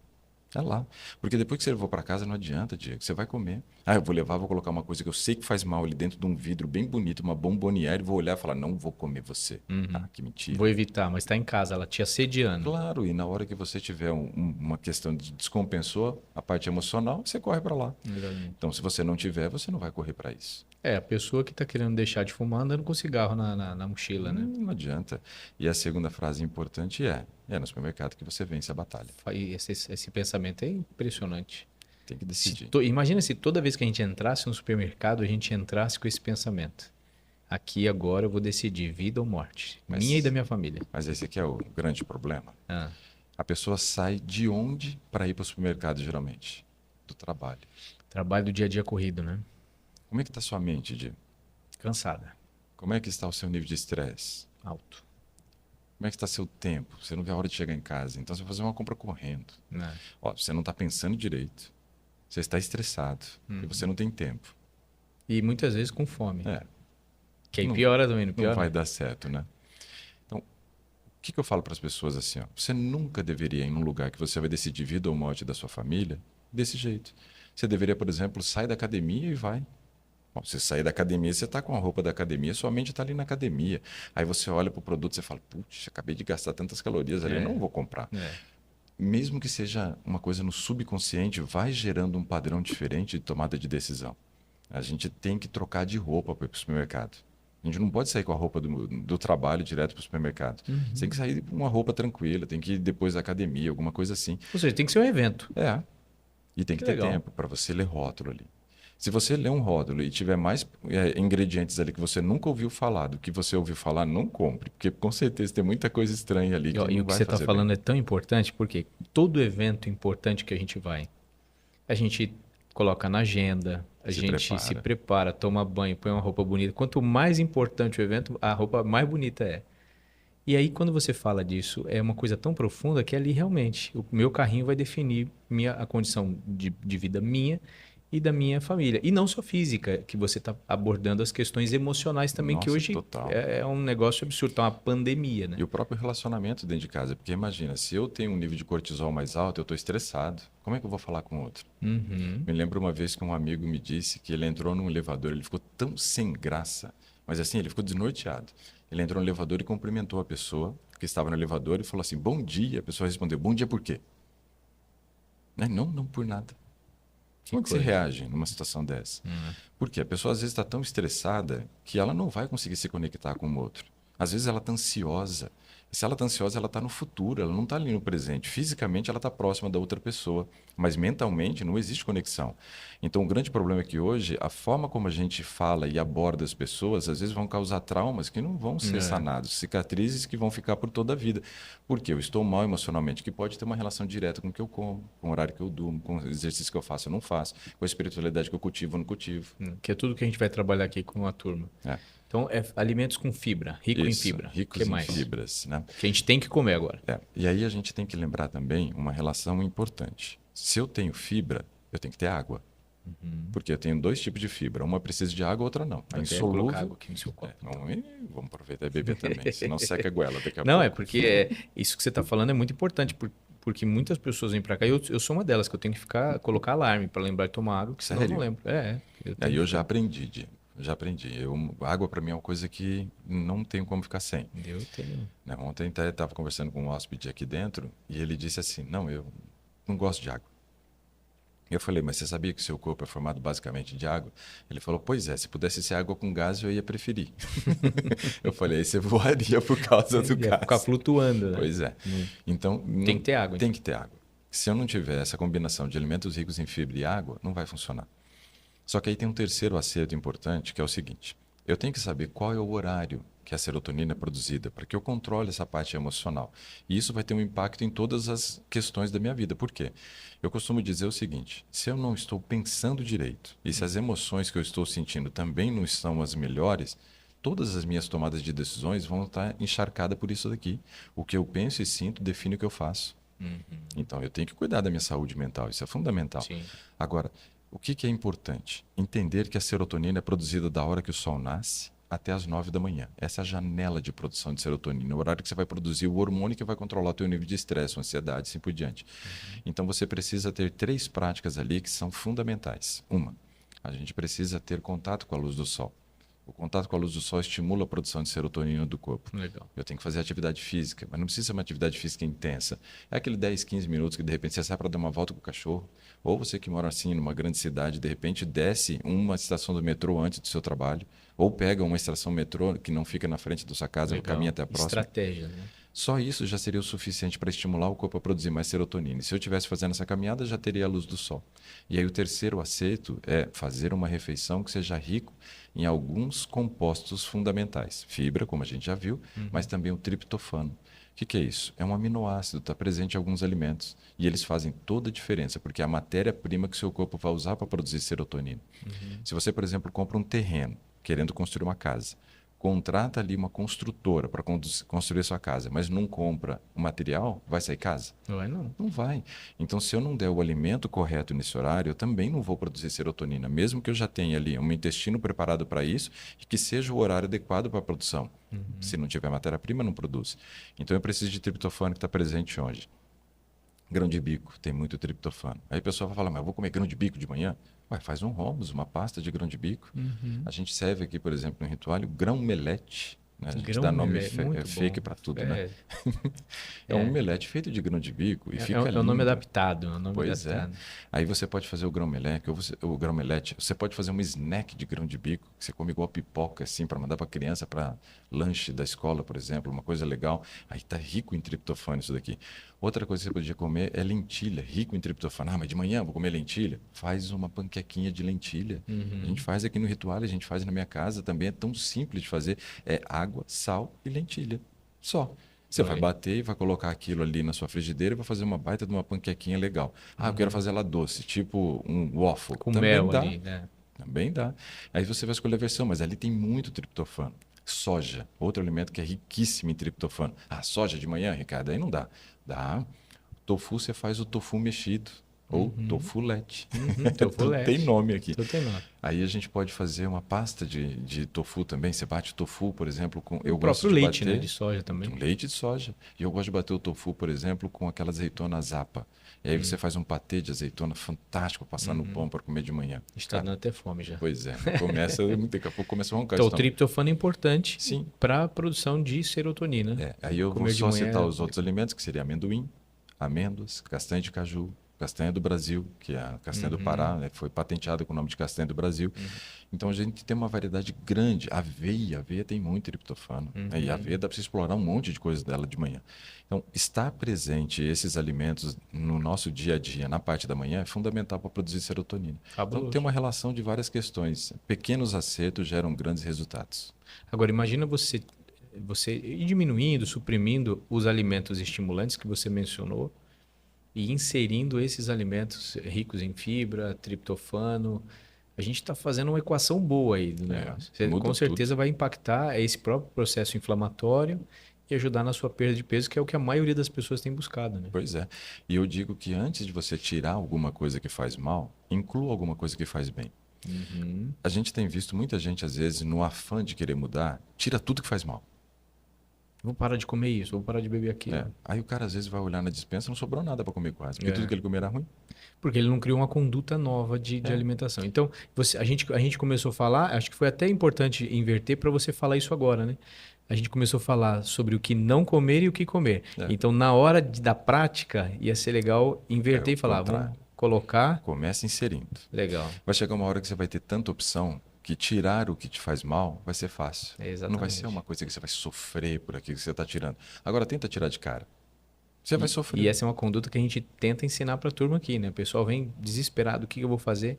É lá. Porque depois que você levou para casa, não adianta, Diego. Você vai comer. Ah, eu vou levar, vou colocar uma coisa que eu sei que faz mal ali dentro de um vidro bem bonito, uma bomboniere, e vou olhar e falar, não vou comer você. Uhum. Ah, que mentira. Vou evitar, mas está em casa, ela te assediando. Claro, e na hora que você tiver uma questão de descompensou a parte emocional, você corre para lá. Exatamente. Então, se você não tiver, você não vai correr para isso. É, a pessoa que está querendo deixar de fumar andando com cigarro na mochila, né? Não adianta. E a segunda frase importante é no supermercado que você vence a batalha. Esse pensamento é impressionante. Tem que decidir. Imagina se toda vez que a gente entrasse no supermercado, a gente entrasse com esse pensamento. Aqui agora eu vou decidir vida ou morte. Minha e da minha família. Mas esse aqui é o grande problema. Ah, A pessoa sai de onde para ir para o supermercado, geralmente? Do trabalho. trabalho do dia a dia corrido, né? Como é que está sua mente, Diego? Cansada. Como é que está o seu nível de estresse? Alto. Como é que está seu tempo? Você não vê a hora de chegar em casa. Então, você vai fazer uma compra correndo. Né? Ó, você não está pensando direito. Você está estressado. E você não tem tempo. E muitas vezes com fome. É, Que aí Não- piora também, não não piora? vai dar certo, né? Então, o que eu falo para as pessoas assim? Ó, você nunca deveria ir num lugar que você vai decidir vida ou morte da sua família desse jeito. Você deveria, por exemplo, sair da academia e vai. Bom, você sair da academia, você está com a roupa da academia, sua mente está ali na academia. Aí você olha para o produto e fala, putz, acabei de gastar tantas calorias ali, eu não vou comprar. É. Mesmo que seja uma coisa no subconsciente, vai gerando um padrão diferente de tomada de decisão. A gente tem que trocar de roupa para ir para o supermercado. A gente não pode sair com a roupa do trabalho direto para o supermercado. Você tem que sair com uma roupa tranquila, tem que ir depois da academia, alguma coisa assim. Ou seja, tem que ser um evento. É. E tem que ter legal. tempo para você ler rótulo ali. Se você ler um rótulo e tiver mais ingredientes ali que você nunca ouviu falar do que você ouviu falar, não compre. Porque com certeza tem muita coisa estranha ali que E não o que vai você está fazer falando bem. é tão importante porque todo evento importante que a gente coloca na agenda, a Se gente se prepara. prepara, toma banho, põe uma roupa bonita. Quanto mais importante o evento, a roupa mais bonita é. E aí, quando você fala disso, é uma coisa tão profunda que ali realmente o meu carrinho vai definir a condição de vida minha e da minha família. E não só física, que você está abordando as questões emocionais também, que Nossa, hoje total. é um negócio absurdo, tá uma pandemia, né? E o próprio relacionamento dentro de casa. Porque imagina, se eu tenho um nível de cortisol mais alto, eu estou estressado. Como é que eu vou falar com o outro? Uhum. Me lembro uma vez que um amigo me disse que ele entrou num elevador, ele ficou tão sem graça, mas assim, ele ficou desnorteado. Ele entrou no elevador e cumprimentou a pessoa que estava no elevador e falou assim, bom dia. A pessoa respondeu, bom dia por quê? Né? Não, não por nada. Como é que você coisa. reage numa situação dessa? Porque a pessoa às vezes está tão estressada que ela não vai conseguir se conectar com o outro. Às vezes ela está ansiosa. E se ela está ansiosa, ela está no futuro, ela não está ali no presente. Fisicamente, ela está próxima da outra pessoa, mas mentalmente não existe conexão. Então, o grande problema é que hoje, a forma como a gente fala e aborda as pessoas, às vezes vão causar traumas que não vão ser sanados, cicatrizes que vão ficar por toda a vida. Porque eu estou mal emocionalmente, que pode ter uma relação direta com o que eu como, com o horário que eu durmo, com o exercício que eu faço ou não faço, com a espiritualidade que eu cultivo ou não cultivo. Que é tudo que a gente vai trabalhar aqui com a turma. É. Então, é alimentos com fibra, rico em Isso, fibra. O ricos que em mais? fibras, né? Que a gente tem que comer agora. É. E aí a gente tem que lembrar também uma relação importante. Se eu tenho fibra, eu tenho que ter água. Porque eu tenho dois tipos de fibra. Uma precisa de água, outra não. A Vou até colocar insolúvel. água aqui no seu copo. Vamos aproveitar e beber também, senão seca a goela daqui a Não, pouco. é porque isso que você está falando é muito importante, porque muitas pessoas vêm para cá, e eu sou uma delas, que eu tenho que colocar alarme para lembrar de tomar água, que senão eu não Sério? lembro. Aí eu já aprendi, Diego. Já aprendi. Água para mim é uma coisa que não tenho como ficar sem. Eu tenho. Né? Ontem até estava conversando com um hóspede aqui dentro e ele disse assim, não, eu não gosto de água. Eu falei, mas você sabia que o seu corpo é formado basicamente de água? Ele falou, pois é, se pudesse ser água com gás, eu ia preferir. Eu falei, aí você voaria por causa do Ia gás. ficar flutuando, né? Pois é. Então, Tem que ter água, Tem que ter água. Se eu não tiver essa combinação de alimentos ricos em fibra e água, não vai funcionar. Só que aí tem um terceiro acerto importante, que é o seguinte. Eu tenho que saber qual é o horário que a serotonina é produzida, para que eu controle essa parte emocional. E isso vai ter um impacto em todas as questões da minha vida. Por quê? Eu costumo dizer o seguinte, se eu não estou pensando direito, e se as emoções que eu estou sentindo também não são as melhores, todas as minhas tomadas de decisões vão estar encharcadas por isso daqui. O que eu penso e sinto define o que eu faço. Então, eu tenho que cuidar da minha saúde mental, isso é fundamental. Sim. Agora, O que é importante? Entender que a serotonina é produzida da hora que o sol nasce até as 9 da manhã. Essa é a janela de produção de serotonina, o horário que você vai produzir o hormônio que vai controlar o teu nível de estresse, ansiedade, assim por diante. Então você precisa ter 3 práticas ali que são fundamentais. Uma, a gente precisa ter contato com a luz do sol. O contato com a luz do sol estimula a produção de serotonina do corpo. Legal. Eu tenho que fazer atividade física, mas não precisa ser uma atividade física intensa. É aquele 10, 15 minutos que de repente você sai para dar uma volta com o cachorro. Ou você que mora assim numa grande cidade, de repente desce uma estação do metrô antes do seu trabalho. Ou pega uma estação metrô que não fica na frente da sua casa, Legal. caminha até a próxima. Estratégia, né? Só isso já seria o suficiente para estimular o corpo a produzir mais serotonina. E se eu estivesse fazendo essa caminhada, já teria a luz do sol. E aí o terceiro acerto é fazer uma refeição que seja rico em alguns compostos fundamentais. Fibra, como a gente já viu, mas também o triptofano. O que é isso? É um aminoácido, está presente em alguns alimentos. E eles fazem toda a diferença, porque é a matéria-prima que o seu corpo vai usar para produzir serotonina. Se você, por exemplo, compra um terreno, querendo construir uma casa, contrata ali uma construtora para construir sua casa, mas não compra o material, vai sair casa? Não é não. Não vai. Então, se eu não der o alimento correto nesse horário, eu também não vou produzir serotonina, mesmo que eu já tenha ali um intestino preparado para isso e que seja o horário adequado para a produção. Se não tiver matéria-prima, não produz. Então, eu preciso de triptofano que está presente onde? Grão de bico, tem muito triptofano. Aí o pessoal vai falar, mas eu vou comer grão de bico de manhã? Ué, faz um hummus, uma pasta de grão de bico. A gente serve aqui, por exemplo, no ritual, grão-melete. Né? A gente dá nome fake para tudo, né? É um omelete feito de grão de bico e fica lindo. É um nome adaptado. Pois é. Aí você pode fazer o grão-melete, o grão-melete. Você pode fazer um snack de grão de bico, que você come igual pipoca, assim, para mandar para criança, para lanche da escola, por exemplo, uma coisa legal. Aí está rico em triptofano isso daqui. Outra coisa que você podia comer é lentilha, rico em triptofano. Ah, mas de manhã vou comer lentilha? Faz uma panquequinha de lentilha. A gente faz aqui no ritual, a gente faz na minha casa também. É tão simples de fazer. É água, sal e lentilha. Só. Você vai bater e vai colocar aquilo ali na sua frigideira e vai fazer uma baita de uma panquequinha legal. Ah, eu quero fazer ela doce, tipo um waffle. Com também mel dá. ali, né? Também dá. Aí você vai escolher a versão, mas ali tem muito triptofano. Soja, outro alimento que é riquíssimo em triptofano. Ah, soja de manhã, Ricardo, aí não dá. Dá. Tofu, você faz o tofu mexido. Ou tofulete. Tofulete. Tem nome aqui. Tudo tem nome. Aí a gente pode fazer uma pasta de tofu também. Você bate tofu, por exemplo, com... Eu O gosto próprio de leite, bater né? De soja também. com leite de soja. E eu gosto de bater o tofu, por exemplo, com aquela azeitona zapa. E aí você faz um patê de azeitona fantástico, passar no pão para comer de manhã. Está dando até fome já. Pois é. Daqui a pouco começa a roncar. Então, o triptofano é importante Sim. para a produção de serotonina. Aí eu vou só citar os outros alimentos, que seria amendoim, amêndoas, castanha de caju, castanha do Brasil, que é a castanha do Pará, né? Foi patenteada com o nome de castanha do Brasil. Então a gente tem uma variedade grande. Aveia tem muito triptofano. Né? E a aveia dá para você explorar um monte de coisa dela de manhã. Então, estar presente esses alimentos no nosso dia a dia, na parte da manhã, é fundamental para produzir serotonina. Fabuloso. Então tem uma relação de várias questões. Pequenos acertos geram grandes resultados. Agora, imagina você ir diminuindo, suprimindo os alimentos estimulantes que você mencionou e inserindo esses alimentos ricos em fibra, triptofano. A gente está fazendo uma equação boa aí do negócio. Você, com certeza vai impactar esse próprio processo inflamatório e ajudar na sua perda de peso, que é o que a maioria das pessoas tem buscado, né? Pois é. E eu digo que antes de você tirar alguma coisa que faz mal, inclua alguma coisa que faz bem. A gente tem visto muita gente, às vezes, no afã de querer mudar, tira tudo que faz mal. Vou parar de comer isso, vou parar de beber aquilo. Aí o cara, às vezes, vai olhar na despensa, não sobrou nada para comer quase, porque tudo que ele comer era ruim. Porque ele não criou uma conduta nova de alimentação. Então, a gente começou a falar, acho que foi até importante inverter para você falar isso agora, né? A gente começou a falar sobre o que não comer e o que comer. Então, na hora da prática, ia ser legal inverter e falar, vamos colocar... Começa inserindo. Legal. Vai chegar uma hora que você vai ter tanta opção que tirar o que te faz mal vai ser fácil. Exatamente. Não vai ser uma coisa que você vai sofrer por aquilo que você está tirando. Agora, tenta tirar de cara. Você vai sofrer. E essa é uma conduta que a gente tenta ensinar para a turma aqui, né? O pessoal vem desesperado, o que eu vou fazer?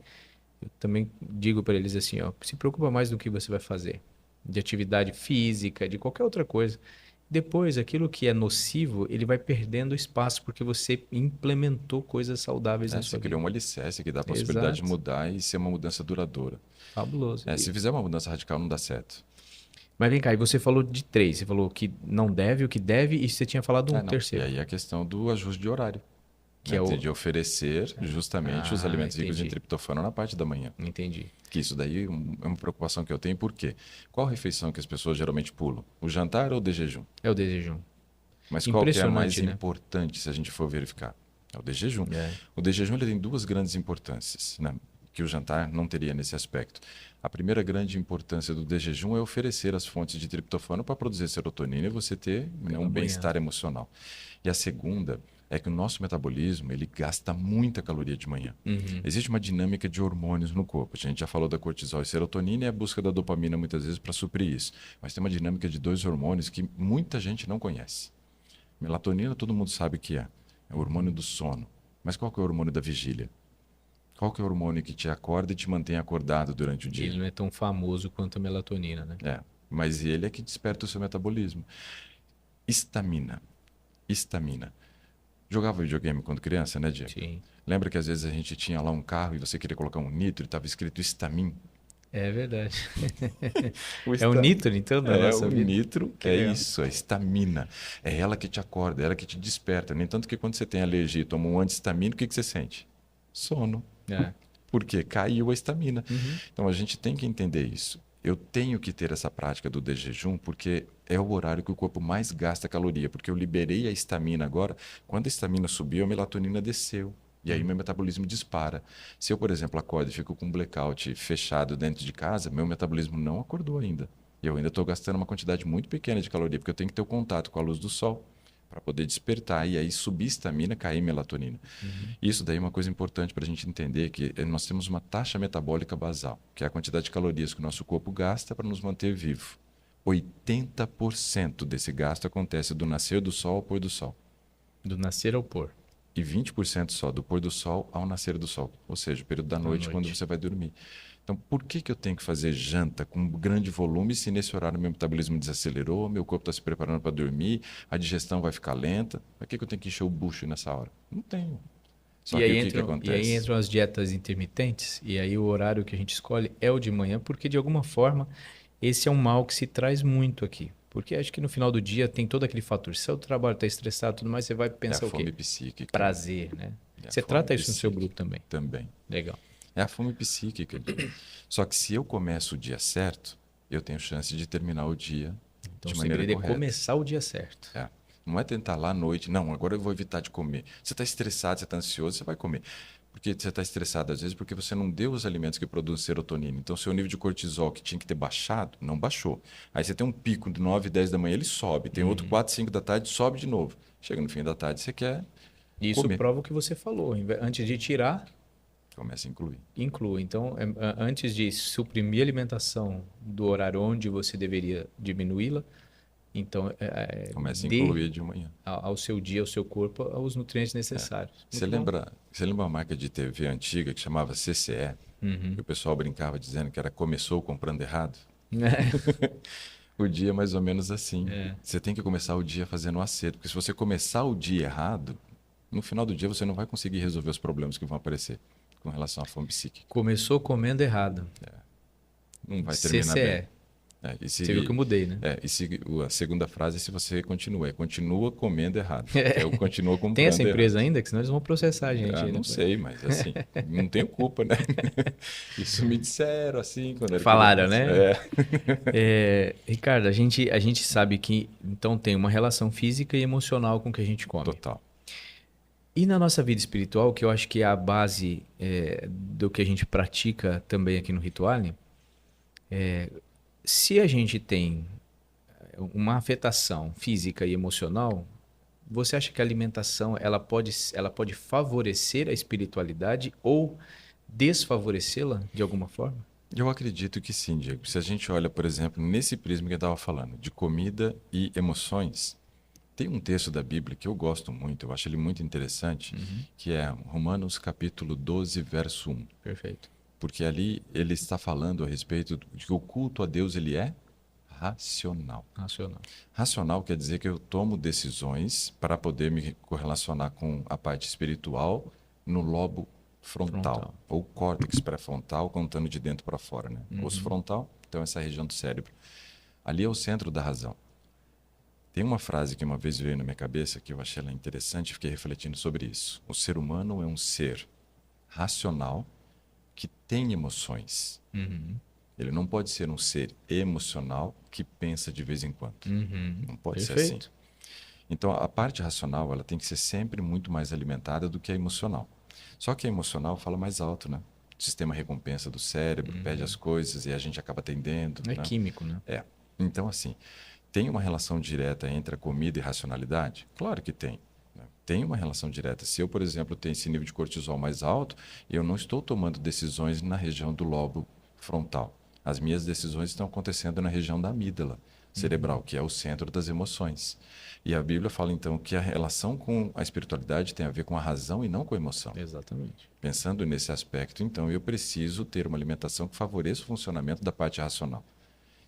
Eu também digo para eles assim, ó, se preocupa mais do que você vai fazer. De atividade física, de qualquer outra coisa. Depois, aquilo que é nocivo, ele vai perdendo espaço porque você implementou coisas saudáveis na sua Você vida. criou um alicerce que dá a possibilidade de mudar e ser uma mudança duradoura. Fabuloso. Se fizer uma mudança radical, não dá certo. Mas vem cá, e você falou de 3. Você falou que não deve, o que deve, e você tinha falado um terceiro. E aí a questão do ajuste de horário. Que é o... De oferecer justamente os alimentos ricos em entendi. triptofano na parte da manhã. Entendi. Que isso daí é uma preocupação que eu tenho. Por quê? Qual refeição que as pessoas geralmente pulam? O jantar ou o de jejum? É o de jejum. Mas qual que é a mais Impressionante, né? importante se a gente for verificar? É o de jejum. É. O de jejum ele tem duas grandes importâncias, né? Que o jantar não teria nesse aspecto. A primeira grande importância do de jejum é oferecer as fontes de triptofano para produzir serotonina e você ter, né, um bem-estar emocional. E a segunda é que o nosso metabolismo ele gasta muita caloria de manhã. Uhum. Existe uma dinâmica de hormônios no corpo. A gente já falou da cortisol e serotonina e a busca da dopamina muitas vezes para suprir isso. Mas tem uma dinâmica de dois hormônios que muita gente não conhece. Melatonina todo mundo sabe que é o hormônio do sono. Mas qual que é o hormônio da vigília? Qual que é o hormônio que te acorda e te mantém acordado durante o dia? Ele não é tão famoso quanto a melatonina, né? Mas ele é que desperta o seu metabolismo. Estamina. Estamina. Jogava videogame quando criança, né, Diego? Sim. Lembra que às vezes a gente tinha lá um carro e você queria colocar um nitro e estava escrito Estamin? É verdade. O É o nitro, então, da nossa o vida? nitro Que é legal. isso, é estamina. É ela que te acorda, é ela que te desperta. No entanto que quando você tem alergia e toma um anti-histamínico, o que você sente? Sono. É. Por quê? Caiu a estamina. Uhum. Então a gente tem que entender isso. Eu tenho que ter essa prática do de jejum porque é o horário que o corpo mais gasta caloria, porque eu liberei a estamina agora. Quando a estamina subiu, a melatonina desceu. E aí meu metabolismo dispara. Se eu, por exemplo, acordo e fico com um blackout fechado dentro de casa, meu metabolismo não acordou ainda. E eu ainda estou gastando uma quantidade muito pequena de caloria, porque eu tenho que ter o contato com a luz do sol para poder despertar e aí subir estamina, cair melatonina. Uhum. Isso daí é uma coisa importante para a gente entender que nós temos uma taxa metabólica basal, que é a quantidade de calorias que o nosso corpo gasta para nos manter vivo. 80% desse gasto acontece do nascer do sol ao pôr do sol. Do nascer ao pôr. E 20% só do pôr do sol ao nascer do sol, ou seja, o período da noite, quando você vai dormir. Então, por que eu tenho que fazer janta com grande volume se nesse horário meu metabolismo desacelerou, meu corpo está se preparando para dormir, a digestão vai ficar lenta? Por que eu tenho que encher o bucho nessa hora? Não tenho. Só E que aí, o que e aí acontece? entram as dietas intermitentes, e aí o horário que a gente escolhe é o de manhã, porque de alguma forma esse é um mal que se traz muito aqui. Porque acho que no final do dia tem todo aquele fator. Se o trabalho está estressado e tudo mais, você vai É a pensar o quê? fome psíquica. Prazer, né? É a Você fome trata isso no seu psíquica grupo também. também. Legal. É a fome psíquica. Só que se eu começo o dia certo, eu tenho chance de terminar o dia Então de o maneira segredo é correta. começar o dia certo. É. Não é tentar lá à noite, não, agora eu vou evitar de comer. Você está estressado, você está ansioso, você vai comer. Porque você está estressado, às vezes, porque você não deu os alimentos que produzem serotonina. Então, seu nível de cortisol, que tinha que ter baixado, não baixou. Aí você tem um pico de 9, 10 da manhã, ele sobe. Tem outro 4, 5 da tarde, sobe de novo. Chega no fim da tarde, você quer Isso comer. prova o que você falou. Antes de tirar, Começa a incluir. inclua. Então, antes de suprimir a alimentação do horário onde você deveria diminuí-la, então Começa a dê incluir de manhã. ao seu dia, ao seu corpo, os nutrientes necessários. Você Muito bom. lembra uma marca de TV antiga que chamava CCE? Uhum. Que o pessoal brincava dizendo que era começou comprando errado? É. O dia é mais ou menos assim. É. Você tem que começar o dia fazendo um acerto, porque se você começar o dia errado, no final do dia você não vai conseguir resolver os problemas que vão aparecer com relação à fome psíquica. Começou comendo errado. Não vai terminar CCE. bem. Você viu que eu mudei, né? A segunda frase é se você continua. Continua comendo errado. É o continua comprando Tem essa empresa errado. ainda? Que senão eles vão processar a gente. Ah, aí não depois. sei, mas assim, não tenho culpa, né? Isso me disseram assim quando era Falaram, criança. né? Ricardo, a gente sabe que então tem uma relação física e emocional com o que a gente come. Total. E na nossa vida espiritual, que eu acho que é a base do que a gente pratica também aqui no Rituale, se a gente tem uma afetação física e emocional, você acha que a alimentação ela pode favorecer a espiritualidade ou desfavorecê-la de alguma forma? Eu acredito que sim, Diego. Se a gente olha, por exemplo, nesse prisma que eu estava falando, de comida e emoções, tem um texto da Bíblia que eu gosto muito, eu acho ele muito interessante, que é Romanos capítulo 12, verso 1. Perfeito. Porque ali ele está falando a respeito de que o culto a Deus ele é racional. Racional. Racional quer dizer que eu tomo decisões para poder me correlacionar com a parte espiritual no lobo frontal. Ou córtex pré-frontal, contando de dentro para fora. Né? Osso frontal, então essa região do cérebro. Ali é o centro da razão. Tem uma frase que uma vez veio na minha cabeça que eu achei ela interessante e fiquei refletindo sobre isso. O ser humano é um ser racional que tem emoções. Uhum. Ele não pode ser um ser emocional que pensa de vez em quando. Uhum. Não pode ser assim. Perfeito. Então, a parte racional, ela tem que ser sempre muito mais alimentada do que a emocional. Só que a emocional fala mais alto, né? O sistema recompensa do cérebro pede as coisas e a gente acaba atendendo, É né? químico, né? É. Então, assim, tem uma relação direta entre a comida e racionalidade? Claro que tem. Né? Tem uma relação direta. Se eu, por exemplo, tenho esse nível de cortisol mais alto, eu não estou tomando decisões na região do lobo frontal. As minhas decisões estão acontecendo na região da amígdala cerebral, que é o centro das emoções. E a Bíblia fala então que a relação com a espiritualidade tem a ver com a razão e não com a emoção. Exatamente. Pensando nesse aspecto, então eu preciso ter uma alimentação que favoreça o funcionamento da parte racional.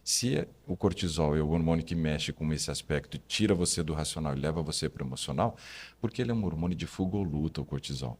Se o cortisol é o hormônio que mexe com esse aspecto, tira você do racional e leva você para o emocional, porque ele é um hormônio de fuga ou luta, o cortisol.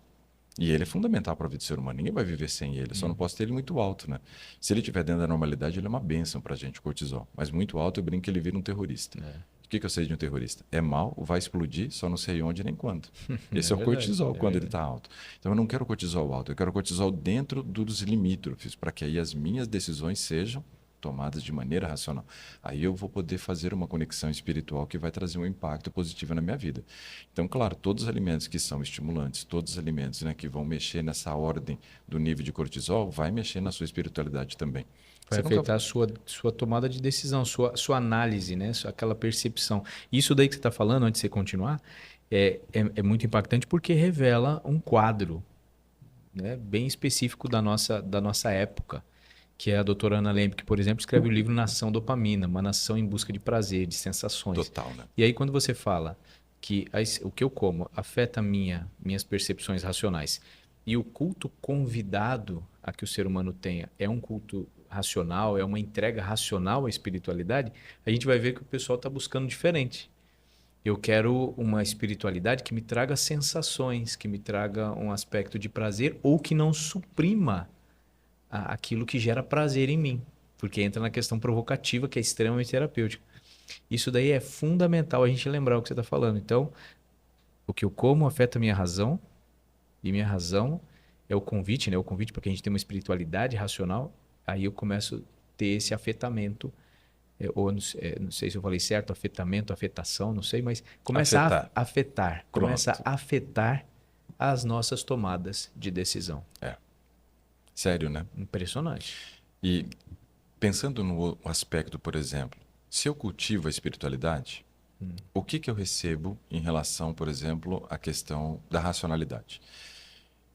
E ele é fundamental para a vida do ser humano. Ninguém vai viver sem ele. Só não posso ter ele muito alto, né? Se ele estiver dentro da normalidade, ele é uma bênção para a gente, o cortisol. Mas muito alto, eu brinco que ele vira um terrorista. O que eu sei de um terrorista? É mal, vai explodir, só não sei onde nem quando. Esse é o verdade, cortisol é quando ele verdade. está alto. Então eu não quero cortisol alto, eu quero cortisol dentro dos limítrofes, para que aí as minhas decisões sejam tomadas de maneira racional. Aí eu vou poder fazer uma conexão espiritual que vai trazer um impacto positivo na minha vida. Então, claro, todos os alimentos que são estimulantes, todos os alimentos, né, que vão mexer nessa ordem do nível de cortisol, vai mexer na sua espiritualidade também. Vai Você nunca... afetar a sua tomada de decisão, sua análise, né? Aquela percepção. Isso daí que você está falando, antes de você continuar, é muito impactante porque revela um quadro, né, bem específico da nossa época, que é a doutora Ana Lemke, que, por exemplo, escreve o livro Nação Dopamina, uma nação em busca de prazer, de sensações. Total, né? E aí, quando você fala que o que eu como afeta minhas percepções racionais e o culto convidado a que o ser humano tenha é um culto racional, é uma entrega racional à espiritualidade, a gente vai ver que o pessoal está buscando diferente. Eu quero uma espiritualidade que me traga sensações, que me traga um aspecto de prazer ou que não suprima aquilo que gera prazer em mim, porque entra na questão provocativa, que é extremamente terapêutica. Isso daí é fundamental a gente lembrar o que você está falando. Então, o que eu como afeta a minha razão, e minha razão é o convite, né? O convite para que a gente tenha uma espiritualidade racional. Aí eu começo a ter esse afetamento, ou não sei se eu falei certo, afetamento, afetação, não sei, mas começa Afetar. a afetar, começa Pronto. a afetar as nossas tomadas de decisão. É. Sério, né? Impressionante. E pensando no aspecto, por exemplo, se eu cultivo a espiritualidade, o que que eu recebo em relação, por exemplo, à questão da racionalidade?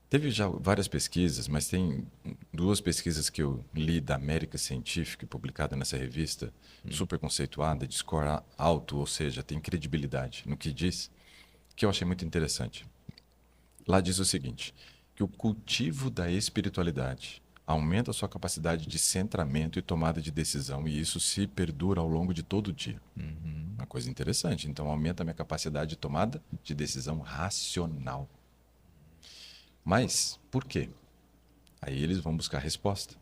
Teve já várias pesquisas, mas tem duas pesquisas que eu li da América Científica, publicada nessa revista, super conceituada, de score alto, ou seja, tem credibilidade no que diz, que eu achei muito interessante. Lá diz o seguinte, que o cultivo da espiritualidade aumenta a sua capacidade de centramento e tomada de decisão, e isso se perdura ao longo de todo o dia. Uma coisa interessante. Então, aumenta a minha capacidade de tomada de decisão racional. Mas, por quê? Aí eles vão buscar resposta.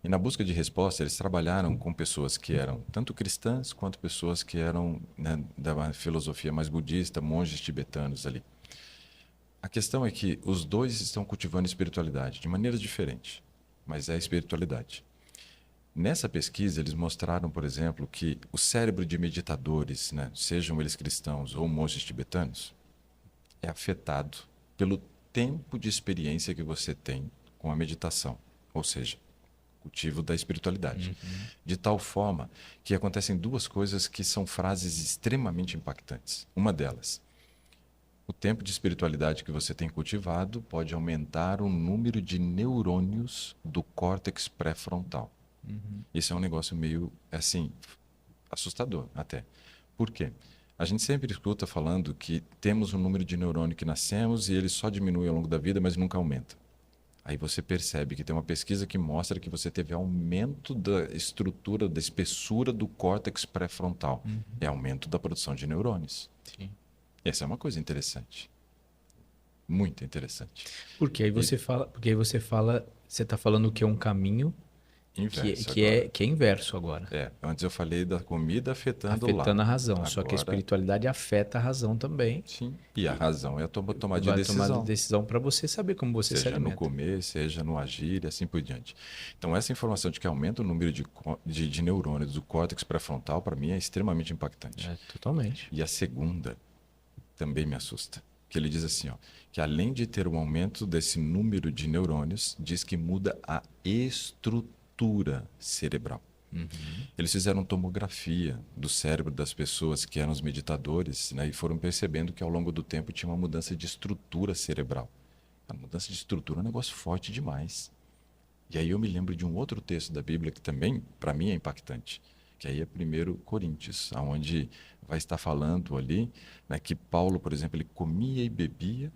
E na busca de resposta, eles trabalharam com pessoas que eram tanto cristãs quanto pessoas que eram, né, da filosofia mais budista, monges tibetanos ali. A questão é que os dois estão cultivando espiritualidade de maneira diferente, mas é espiritualidade. Nessa pesquisa, eles mostraram, por exemplo, que o cérebro de meditadores, né, sejam eles cristãos ou monges tibetanos, é afetado pelo tempo de experiência que você tem com a meditação, ou seja, cultivo da espiritualidade. De tal forma que acontecem duas coisas que são frases extremamente impactantes. Uma delas, o tempo de espiritualidade que você tem cultivado pode aumentar o número de neurônios do córtex pré-frontal. Isso é um negócio meio, assim, assustador até. Por quê? A gente sempre escuta falando que temos um número de neurônio que nascemos e ele só diminui ao longo da vida, mas nunca aumenta. Aí você percebe que tem uma pesquisa que mostra que você teve aumento da estrutura, da espessura do córtex pré-frontal. É aumento da produção de neurônios. Sim. Essa é uma coisa interessante. Muito interessante. Porque aí você fala, você está falando que é um caminho Inverso agora. Que é inverso agora. Antes eu falei da comida afetando Afetando lá. a razão. Só que a Agora, espiritualidade afeta a razão também. sim. E a razão é tomar de Vai tomar decisão. decisão para você saber como você se Seja no alimenta. comer, seja no agir e assim por diante. Então, essa informação de que aumenta o número de neurônios do córtex pré-frontal, para mim, é extremamente impactante. Totalmente. E a segunda também me assusta. Que ele diz assim, ó, que além de ter um aumento desse número de neurônios, diz que muda a estrutura cerebral. Eles fizeram tomografia do cérebro das pessoas que eram os meditadores, né, e foram percebendo que ao longo do tempo tinha uma mudança de estrutura cerebral. A mudança de estrutura é um negócio forte demais. E aí eu me lembro de um outro texto da Bíblia que também, para mim, é impactante, que aí é 1 Coríntios, onde vai estar falando ali, né, que Paulo, por exemplo, ele comia e bebia,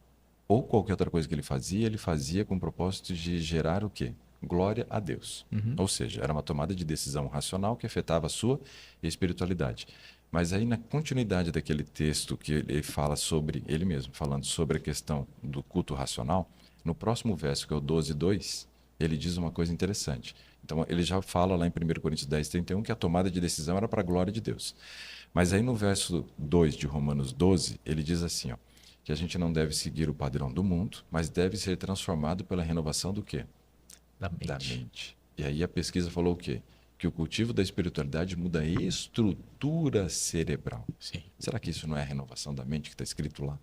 ou qualquer outra coisa que ele fazia com o propósito de gerar o quê? Glória a Deus. Ou seja, era uma tomada de decisão racional que afetava a sua espiritualidade. Mas aí, na continuidade daquele texto que ele fala sobre ele mesmo, falando sobre a questão do culto racional, no próximo verso, que é o 12:2, ele diz uma coisa interessante. Então, ele já fala lá em 1 Coríntios 10:31 que a tomada de decisão era para a glória de Deus. Mas aí no verso 2 de Romanos 12, ele diz assim, ó, que a gente não deve seguir o padrão do mundo, mas deve ser transformado pela renovação do quê? Da mente. E aí a pesquisa falou o quê? Que o cultivo da espiritualidade muda a estrutura cerebral. Sim. Será que isso não é a renovação da mente que está escrito lá?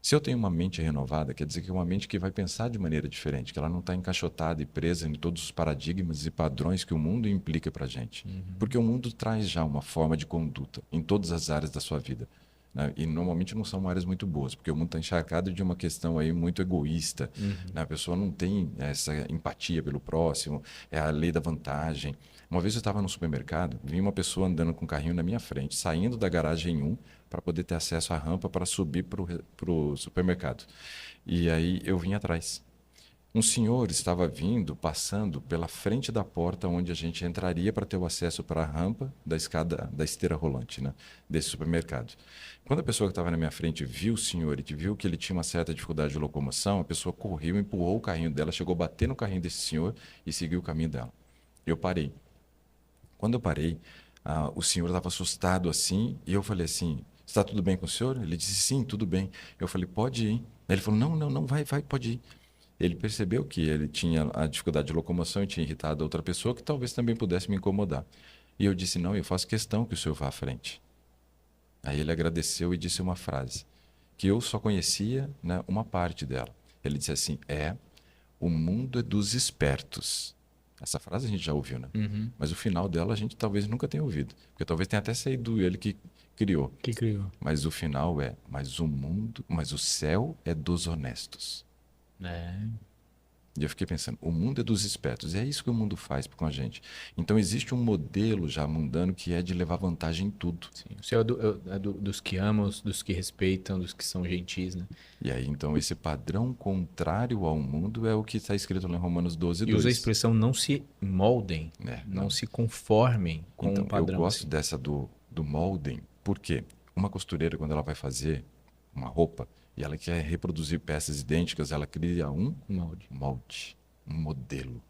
Se eu tenho uma mente renovada, quer dizer que é uma mente que vai pensar de maneira diferente, que ela não está encaixotada e presa em todos os paradigmas e padrões que o mundo implica para a gente. Porque o mundo traz já uma forma de conduta em todas as áreas da sua vida. Né? E normalmente não são áreas muito boas, porque o mundo está encharcado de uma questão aí muito egoísta. Né? A pessoa não tem essa empatia pelo próximo, é a lei da vantagem. Uma vez eu estava no supermercado, vi uma pessoa andando com um carrinho na minha frente, saindo da garagem 1 para poder ter acesso à rampa para subir para o supermercado. E aí eu vim atrás. Um senhor estava vindo, passando pela frente da porta onde a gente entraria para ter o acesso para a rampa da escada, da esteira rolante, né, desse supermercado. Quando a pessoa que estava na minha frente viu o senhor e viu que ele tinha uma certa dificuldade de locomoção, a pessoa correu, empurrou o carrinho dela, chegou a bater no carrinho desse senhor e seguiu o caminho dela. Eu parei. Quando eu parei, o senhor estava assustado assim e eu falei assim, está tudo bem com o senhor? Ele disse, sim, tudo bem. Eu falei, pode ir. Ele falou, não, vai, pode ir. Ele percebeu que ele tinha a dificuldade de locomoção e tinha irritado outra pessoa que talvez também pudesse me incomodar. E eu disse, não, eu faço questão que o senhor vá à frente. Aí ele agradeceu e disse uma frase, que eu só conhecia, né, uma parte dela. Ele disse assim, o mundo é dos espertos. Essa frase a gente já ouviu, né? Mas o final dela a gente talvez nunca tenha ouvido. Porque talvez tenha até saído ele que criou. Que criou. Mas o final mas o céu é dos honestos. E eu fiquei pensando, o mundo é dos espertos. E é isso que o mundo faz com a gente. Então existe um modelo já mundano que é de levar vantagem em tudo. Sim. O céu dos que amam, dos que respeitam, dos que são gentis, né? E aí, então, esse padrão contrário ao mundo é o que está escrito lá em Romanos 12:2. E usa a expressão não se moldem, não se conformem com então, um padrão. Eu gosto assim. dessa do molding, porque uma costureira, quando ela vai fazer uma roupa e ela quer reproduzir peças idênticas, ela cria um molde, um modelo.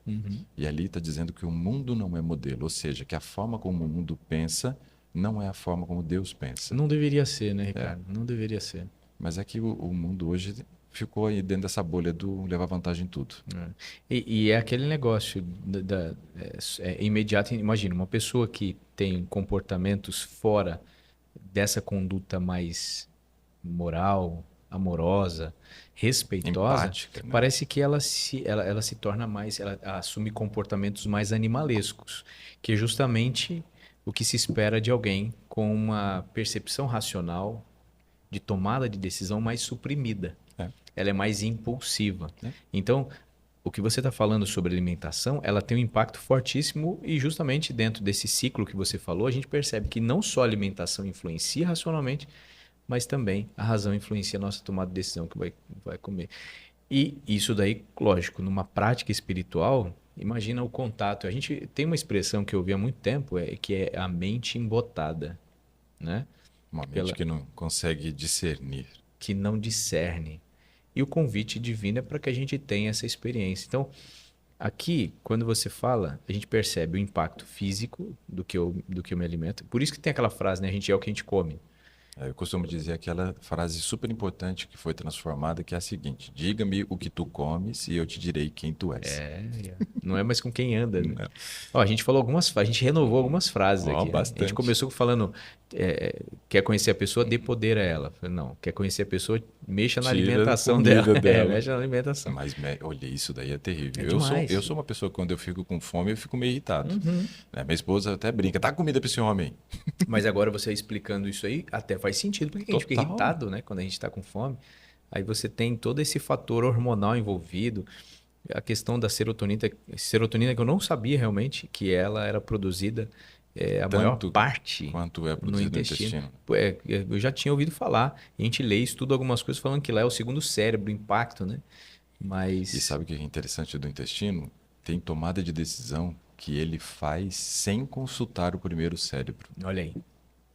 E ali está dizendo que o mundo não é modelo, ou seja, que a forma como o mundo pensa não é a forma como Deus pensa. Não deveria ser, né, Ricardo? Não deveria ser. Mas é que o mundo hoje ficou aí dentro dessa bolha do levar vantagem em tudo. E é aquele negócio imediato. Imagina, uma pessoa que tem comportamentos fora dessa conduta mais moral, amorosa, respeitosa, Empática, né? parece que ela se torna mais, ela assume comportamentos mais animalescos, que é justamente o que se espera de alguém com uma percepção racional de tomada de decisão mais suprimida. Ela é mais impulsiva. Então, o que você está falando sobre alimentação, ela tem um impacto fortíssimo e justamente dentro desse ciclo que você falou, a gente percebe que não só a alimentação influencia racionalmente, mas também a razão influencia a nossa tomada de decisão que vai comer. E isso daí, lógico, numa prática espiritual, imagina o contato. A gente tem uma expressão que eu ouvi há muito tempo, que é a mente embotada, né? Uma mente que não consegue discernir. Que não discerne. E o convite divino é para que a gente tenha essa experiência. Então, Aqui, quando você fala, a gente percebe o impacto físico do que eu me alimento. Por isso que tem aquela frase, né? A gente é o que a gente come. Eu costumo dizer aquela frase super importante que foi transformada, que é a seguinte: diga-me o que tu comes e eu te direi quem tu és. Não é mais com quem anda, né? Não. Ó, a gente falou a gente renovou algumas frases Ó, aqui, né? A gente bastante. começou falando, quer conhecer a pessoa, dê poder a ela. Falei, não, quer conhecer a pessoa, mexa na Tira a alimentação dela. comida dela. Mexa na alimentação. Mas, olha, isso daí é É terrível. Eu demais. sou uma pessoa que quando eu fico com fome, eu fico meio irritado. Uhum. Né? Minha esposa até brinca, dá comida para esse homem. Mas agora você explicando isso aí, até faz sentido, porque a gente fica Total. irritado, né? Quando a gente está com fome. Aí você tem todo esse fator hormonal envolvido, a questão da serotonina que eu não sabia realmente que ela era produzida a maior Tanto parte quanto é no produzido no intestino. intestino. Pô, eu já tinha ouvido falar, a gente lê, estuda algumas coisas falando que lá é o segundo cérebro, o impacto, né? E Mas, sabe o que é interessante do intestino? Tem tomada de decisão que ele faz sem consultar o primeiro cérebro. olha aí.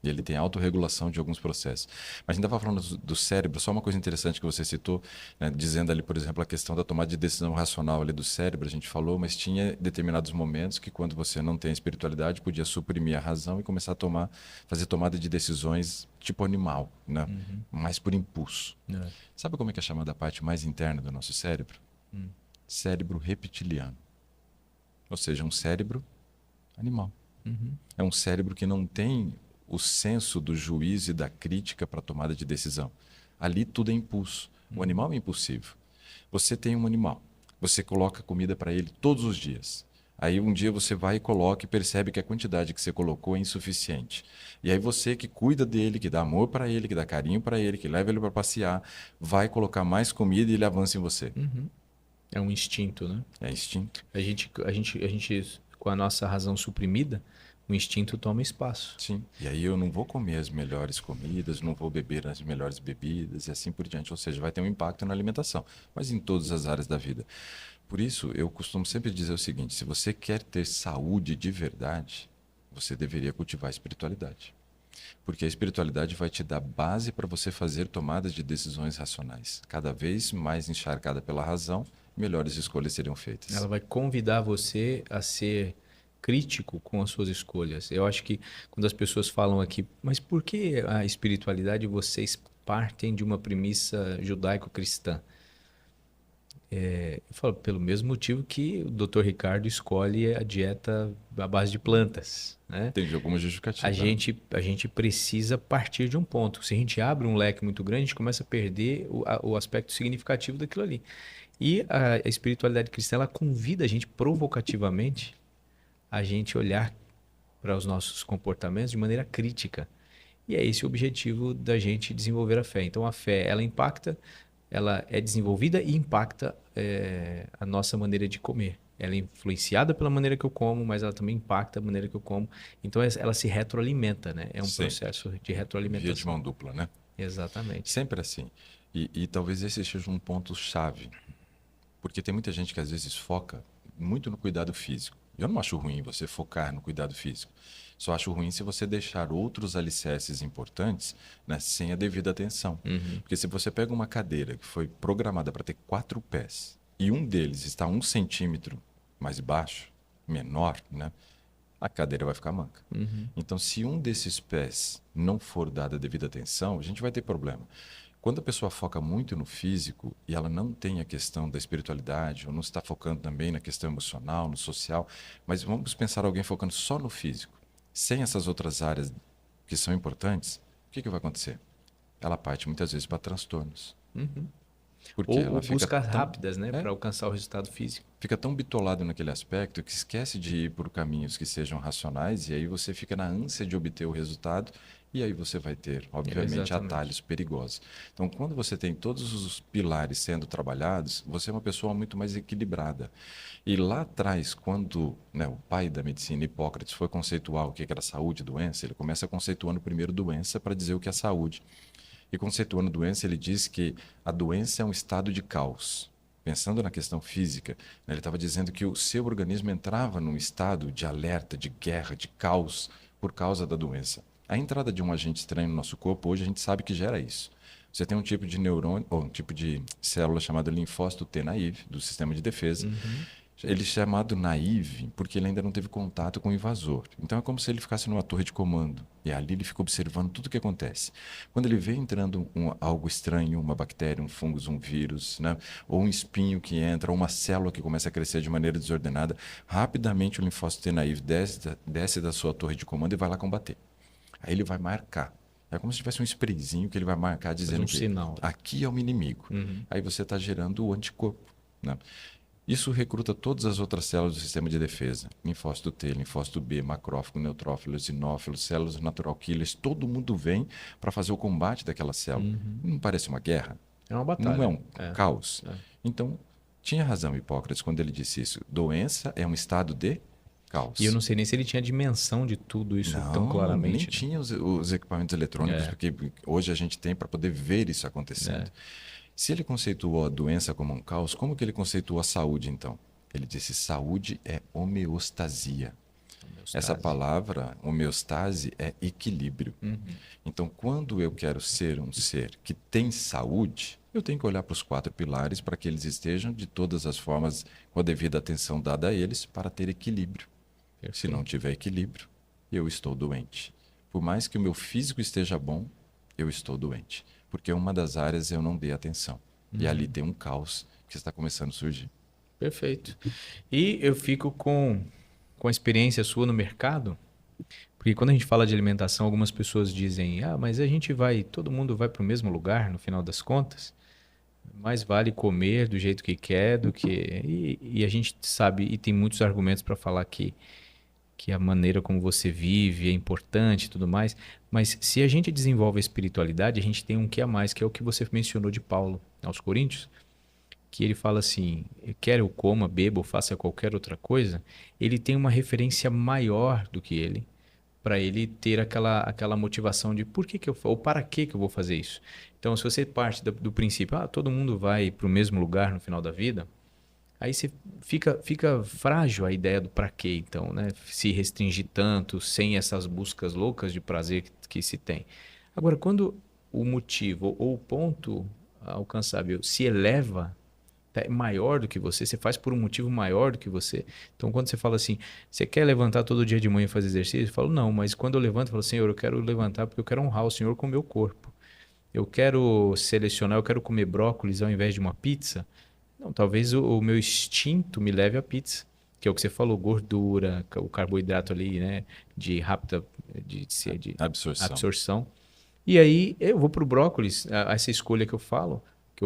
E ele tem autorregulação de alguns processos. Mas a gente estava falando do cérebro, só uma coisa interessante que você citou, né, dizendo ali, por exemplo, a questão da tomada de decisão racional ali do cérebro, a gente falou, mas tinha determinados momentos que quando você não tem a espiritualidade, podia suprimir a razão e começar a fazer tomada de decisões tipo animal, né? Uhum. Mais por impulso. É. Sabe como é que é chamada a parte mais interna do nosso cérebro? Hum. Cérebro reptiliano. Ou seja, um cérebro animal. Uhum. É um cérebro que não tem o senso do juízo e da crítica para a tomada de decisão. Ali tudo é impulso. O Uhum. animal é impulsivo. Você tem um animal, você coloca comida para ele todos os dias. Aí um dia você vai e coloca e percebe que a quantidade que você colocou é insuficiente. E aí você que cuida dele, que dá amor para ele, que dá carinho para ele, que leva ele para passear, vai colocar mais comida e ele avança em você. Uhum. É um instinto, né? É instinto. A gente, com a nossa razão suprimida, o instinto toma espaço. Sim. E aí eu não vou comer as melhores comidas, não vou beber as melhores bebidas e assim por diante. Ou seja, vai ter um impacto na alimentação, mas em todas as áreas da vida. Por isso, eu costumo sempre dizer o seguinte: se você quer ter saúde de verdade, você deveria cultivar a espiritualidade. Porque a espiritualidade vai te dar base para você fazer tomadas de decisões racionais. Cada vez mais encharcada pela razão, melhores escolhas seriam feitas. Ela vai convidar você a ser crítico com as suas escolhas. Eu acho que quando as pessoas falam aqui, mas por que a espiritualidade vocês partem de uma premissa judaico-cristã? Eu falo, pelo mesmo motivo que o Dr. Ricardo escolhe a dieta à base de plantas, né? Tem alguma justificativa, né? A gente precisa partir de um ponto. Se a gente abre um leque muito grande, a gente começa a perder o aspecto significativo daquilo ali. E a espiritualidade cristã, ela convida a gente provocativamente a gente olhar para os nossos comportamentos de maneira crítica. E é esse o objetivo da gente desenvolver a fé. Então a fé, ela impacta, ela é desenvolvida e impacta a nossa maneira de comer. Ela é influenciada pela maneira que eu como, mas ela também impacta a maneira que eu como. Então ela se retroalimenta, né? É um Sempre. processo de Via de retroalimentação. mão dupla, né? Exatamente. Sempre assim. E talvez esse seja um ponto-chave, porque tem muita gente que às vezes foca muito no cuidado físico. Eu não acho ruim você focar no cuidado físico. Só acho ruim se você deixar outros alicerces importantes, né, sem a devida atenção. Uhum. Porque se você pega uma cadeira que foi programada para ter 4 pés e um deles está 1 centímetro mais baixo, menor, né, a cadeira vai ficar manca. Uhum. Então, se um desses pés não for dada a devida atenção, a gente vai ter problema. Quando a pessoa foca muito no físico e ela não tem a questão da espiritualidade, ou não está focando também na questão emocional, no social, mas vamos pensar alguém focando só no físico, sem essas outras áreas que são importantes, o que vai acontecer? Ela parte muitas vezes para transtornos. Uhum. Porque Ou ela buscas rápidas, né, é, para alcançar o resultado físico. fica tão bitolado naquele aspecto que esquece de ir por caminhos que sejam racionais e aí você fica na ânsia de obter o resultado e aí você vai ter, obviamente, Exatamente. atalhos perigosos. Então, quando você tem todos os pilares sendo trabalhados, você é uma pessoa muito mais equilibrada. E lá atrás, quando, né, o pai da medicina, Hipócrates, foi conceituar o que era saúde e doença, ele começa conceituando primeiro doença para dizer o que é saúde. E conceituando doença, ele diz que a doença é um estado de caos. Pensando na questão física, né, ele estava dizendo que o seu organismo entrava num estado de alerta, de guerra, de caos por causa da doença. A entrada de um agente estranho no nosso corpo, hoje a gente sabe que gera isso. Você tem um tipo de neurônio, ou um tipo de célula chamada linfócito T naive, do sistema de defesa, Uhum. Ele é chamado naive porque ele ainda não teve contato com o invasor. Então é como se ele ficasse numa torre de comando. E ali ele fica observando tudo o que acontece. Quando ele vê entrando algo estranho, uma bactéria, um fungo, um vírus, né? Ou um espinho que entra, ou uma célula que começa a crescer de maneira desordenada, rapidamente o linfócito T naive desce da sua torre de comando e vai lá combater. Aí ele vai marcar. É como se tivesse um sprayzinho que ele vai marcar dizendo que sinal. aqui é o inimigo. Aí você está gerando o anticorpo, né? Isso recruta todas as outras células do sistema de defesa. Linfócito T, linfócito B, macrófago, neutrófilo, eosinófilo, células natural killers. Todo mundo vem para fazer o combate daquela célula. Não parece uma guerra? É uma batalha. Não é um caos? Então, tinha razão Hipócrates quando ele disse isso. Doença é um estado de caos. E eu não sei nem se ele tinha dimensão de tudo isso tão claramente. Nem tinha os equipamentos eletrônicos que hoje a gente tem para poder ver isso acontecendo. Se ele conceituou a doença como um caos, como que ele conceituou a saúde, então? Ele disse, saúde é homeostasia. Essa palavra, homeostase, é equilíbrio. Então, quando eu quero ser um ser que tem saúde, eu tenho que olhar para os 4 pilares para que eles estejam de todas as formas, com a devida atenção dada a eles, para ter equilíbrio. Perfeito. Se não tiver equilíbrio, eu estou doente. Por mais que o meu físico esteja bom, eu estou doente. Porque uma das áreas eu não dei atenção. E ali tem um caos que está começando a surgir. Perfeito. E eu fico com a experiência sua no mercado, porque quando a gente fala de alimentação, algumas pessoas dizem, mas a gente todo mundo vai para o mesmo lugar no final das contas. Mais vale comer do jeito que quer do que... E a gente sabe, e tem muitos argumentos para falar que a maneira como você vive é importante e tudo mais, mas se a gente desenvolve a espiritualidade, a gente tem um que a mais, que é o que você mencionou de Paulo aos Coríntios, que ele fala assim, quer eu coma, beba ou faça qualquer outra coisa, ele tem uma referência maior do que ele, para ele ter aquela motivação de por que eu ou para que eu vou fazer isso. Então, se você parte do princípio, todo mundo vai para o mesmo lugar no final da vida, aí você fica frágil a ideia do para quê, então, né? Se restringir tanto, sem essas buscas loucas de prazer que se tem. Agora, quando o motivo ou o ponto alcançável se eleva, é maior do que você faz por um motivo maior do que você. Então, quando você fala assim, você quer levantar todo dia de manhã e fazer exercício? Eu falo, não, mas quando eu levanto, eu falo, Senhor, eu quero levantar porque eu quero honrar o Senhor com o meu corpo. Eu quero selecionar, eu quero comer brócolis ao invés de uma pizza. Não, talvez o meu instinto me leve à pizza, que é o que você falou, gordura, o carboidrato ali, né, de rápida de absorção. E aí eu vou para o brócolis, essa escolha que eu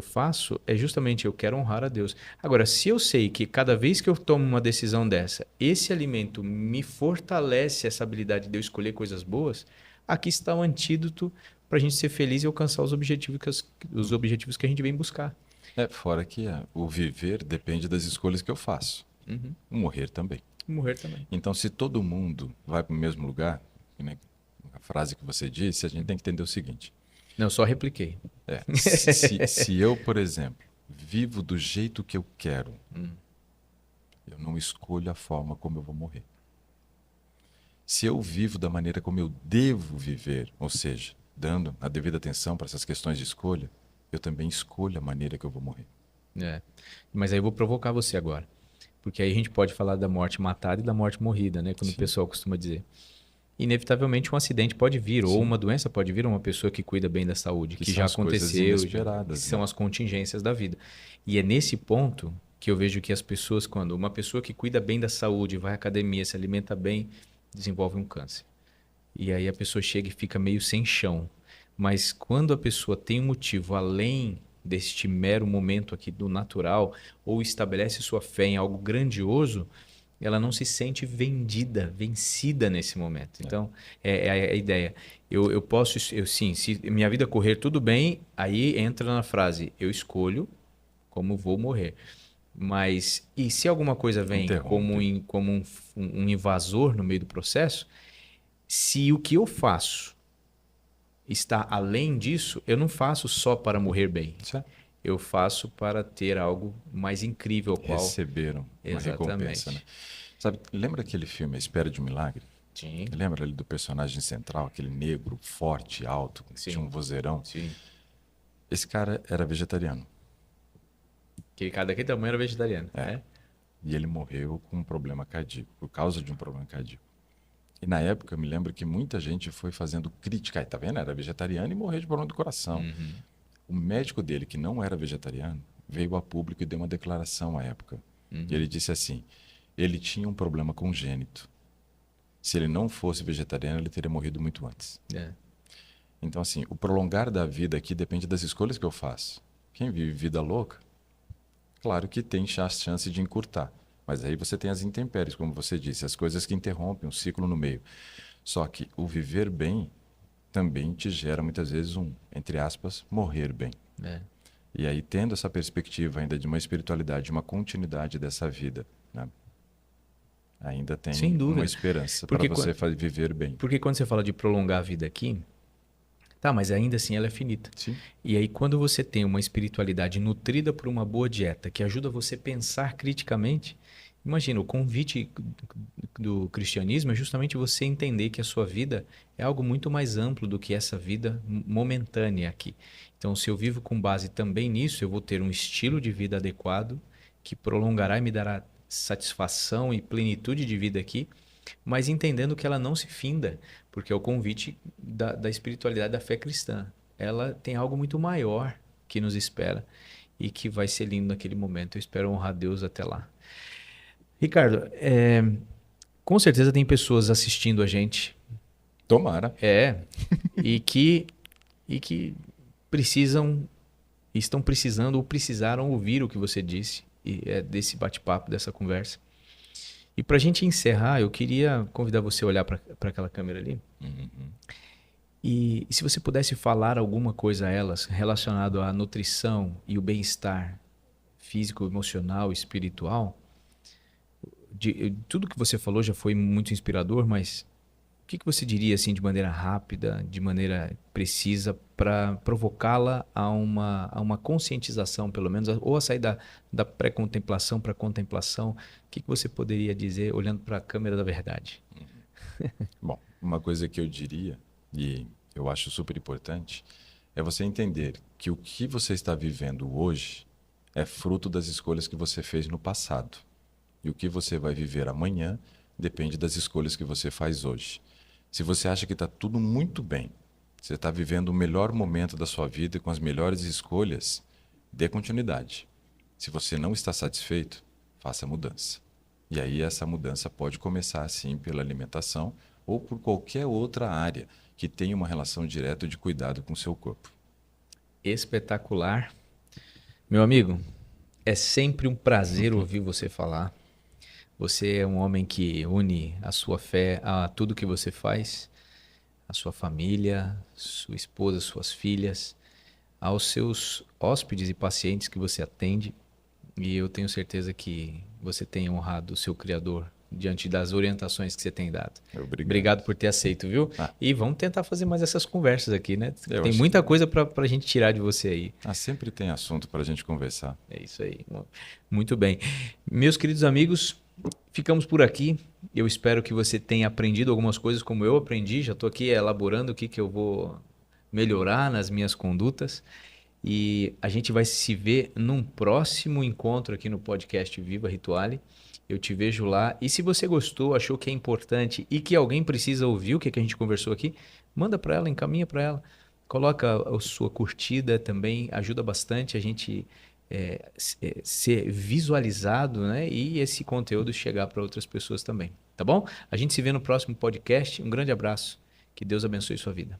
faço, é justamente eu quero honrar a Deus. Agora, se eu sei que cada vez que eu tomo uma decisão dessa, esse alimento me fortalece essa habilidade de eu escolher coisas boas, aqui está o antídoto para a gente ser feliz e alcançar os objetivos que a gente vem buscar. Fora que o viver depende das escolhas que eu faço. O morrer também. Então, se todo mundo vai para o mesmo lugar, né, a frase que você disse, a gente tem que entender o seguinte. Não, eu só repliquei. Se eu, por exemplo, vivo do jeito que eu quero, eu não escolho a forma como eu vou morrer. Se eu vivo da maneira como eu devo viver, ou seja, dando a devida atenção para essas questões de escolha, eu também escolho a maneira que eu vou morrer. Mas aí eu vou provocar você agora. Porque aí a gente pode falar da morte matada e da morte morrida, né? Quando o pessoal costuma dizer. Inevitavelmente um acidente pode vir, ou uma doença pode vir, ou uma pessoa que cuida bem da saúde, que já aconteceu, que são as contingências da vida. E é nesse ponto que eu vejo que as pessoas, quando uma pessoa que cuida bem da saúde, vai à academia, se alimenta bem, desenvolve um câncer. E aí a pessoa chega e fica meio sem chão. Mas quando a pessoa tem um motivo além deste mero momento aqui do natural, ou estabelece sua fé em algo grandioso, ela não se sente vencida nesse momento. Então, é a ideia. Eu posso, sim, se minha vida correr tudo bem, aí entra na frase, eu escolho como vou morrer. Mas, e se alguma coisa vem como um invasor no meio do processo, se o que eu faço está além disso, eu não faço só para morrer bem. Eu faço para ter algo mais incrível. Receberam uma recompensa, né? Sabe, lembra aquele filme A Espera de um Milagre? Sim. Lembra ali do personagem central, aquele negro, forte, alto, que tinha um vozeirão? Sim. Esse cara era vegetariano. Aquele cara daquele tamanho era vegetariano, né? E ele morreu com um problema cardíaco, por causa de um problema cardíaco. E na época, eu me lembro que muita gente foi fazendo crítica. Aí, tá vendo? Era vegetariano e morreu de problema do coração. Uhum. O médico dele, que não era vegetariano, veio a público e deu uma declaração à época. Uhum. E ele disse assim, ele tinha um problema congênito. Se ele não fosse vegetariano, ele teria morrido muito antes. É. Então, assim, o prolongar da vida aqui depende das escolhas que eu faço. Quem vive vida louca, claro que tem chance de encurtar. Mas aí você tem as intempéries, como você disse, as coisas que interrompem o ciclo no meio. Só que o viver bem também te gera, muitas vezes, entre aspas, morrer bem. É. E aí, tendo essa perspectiva ainda de uma espiritualidade, de uma continuidade dessa vida, né? Ainda tem Sem dúvida. uma esperança para você viver bem. Porque quando você fala de prolongar a vida aqui, tá, mas ainda assim ela é finita. Sim. E aí quando você tem uma espiritualidade nutrida por uma boa dieta, que ajuda você a pensar criticamente, imagina, o convite do cristianismo é justamente você entender que a sua vida é algo muito mais amplo do que essa vida momentânea aqui. Então, se eu vivo com base também nisso, eu vou ter um estilo de vida adequado que prolongará e me dará satisfação e plenitude de vida aqui, mas entendendo que ela não se finda, porque é o convite da espiritualidade da fé cristã. Ela tem algo muito maior que nos espera e que vai ser lindo naquele momento. Eu espero honrar a Deus até lá. Ricardo, com certeza tem pessoas assistindo a gente. Tomara. E que estão precisando ou precisaram ouvir o que você disse desse bate-papo, dessa conversa. E para a gente encerrar, eu queria convidar você a olhar para aquela câmera ali. Uhum. E se você pudesse falar alguma coisa a elas relacionado à nutrição e o bem-estar físico, emocional, espiritual, tudo que você falou já foi muito inspirador, mas o que você diria assim de maneira rápida, de maneira precisa, para provocá-la a uma conscientização, pelo menos, ou a sair da pré-contemplação para a contemplação? O que você poderia dizer olhando para a câmera da verdade? Bom, uma coisa que eu diria, e eu acho super importante, é você entender que o que você está vivendo hoje é fruto das escolhas que você fez no passado. E o que você vai viver amanhã depende das escolhas que você faz hoje. Se você acha que está tudo muito bem, você está vivendo o melhor momento da sua vida com as melhores escolhas, dê continuidade. Se você não está satisfeito, faça mudança. E aí essa mudança pode começar, sim, pela alimentação ou por qualquer outra área que tenha uma relação direta de cuidado com o seu corpo. Espetacular. Meu amigo, é sempre um prazer ouvir você falar. Você é um homem que une a sua fé a tudo que você faz, a sua família, sua esposa, suas filhas, aos seus hóspedes e pacientes que você atende. E eu tenho certeza que você tem honrado o seu Criador diante das orientações que você tem dado. Obrigado por ter aceito, viu? E vamos tentar fazer mais essas conversas aqui, né? Tem muita coisa para a gente tirar de você aí. Sempre tem assunto para a gente conversar. É isso aí. Muito bem. Meus queridos amigos, ficamos por aqui. Eu espero que você tenha aprendido algumas coisas como eu aprendi. Já estou aqui elaborando o que eu vou melhorar nas minhas condutas. E a gente vai se ver num próximo encontro aqui no podcast Viva Rituale. Eu te vejo lá. E se você gostou, achou que é importante e que alguém precisa ouvir o que a gente conversou aqui, manda para ela, encaminha para ela. Coloca a sua curtida também, ajuda bastante a gente ser visualizado, né? E esse conteúdo chegar para outras pessoas também, tá bom? A gente se vê no próximo podcast. Um grande abraço. Que Deus abençoe sua vida.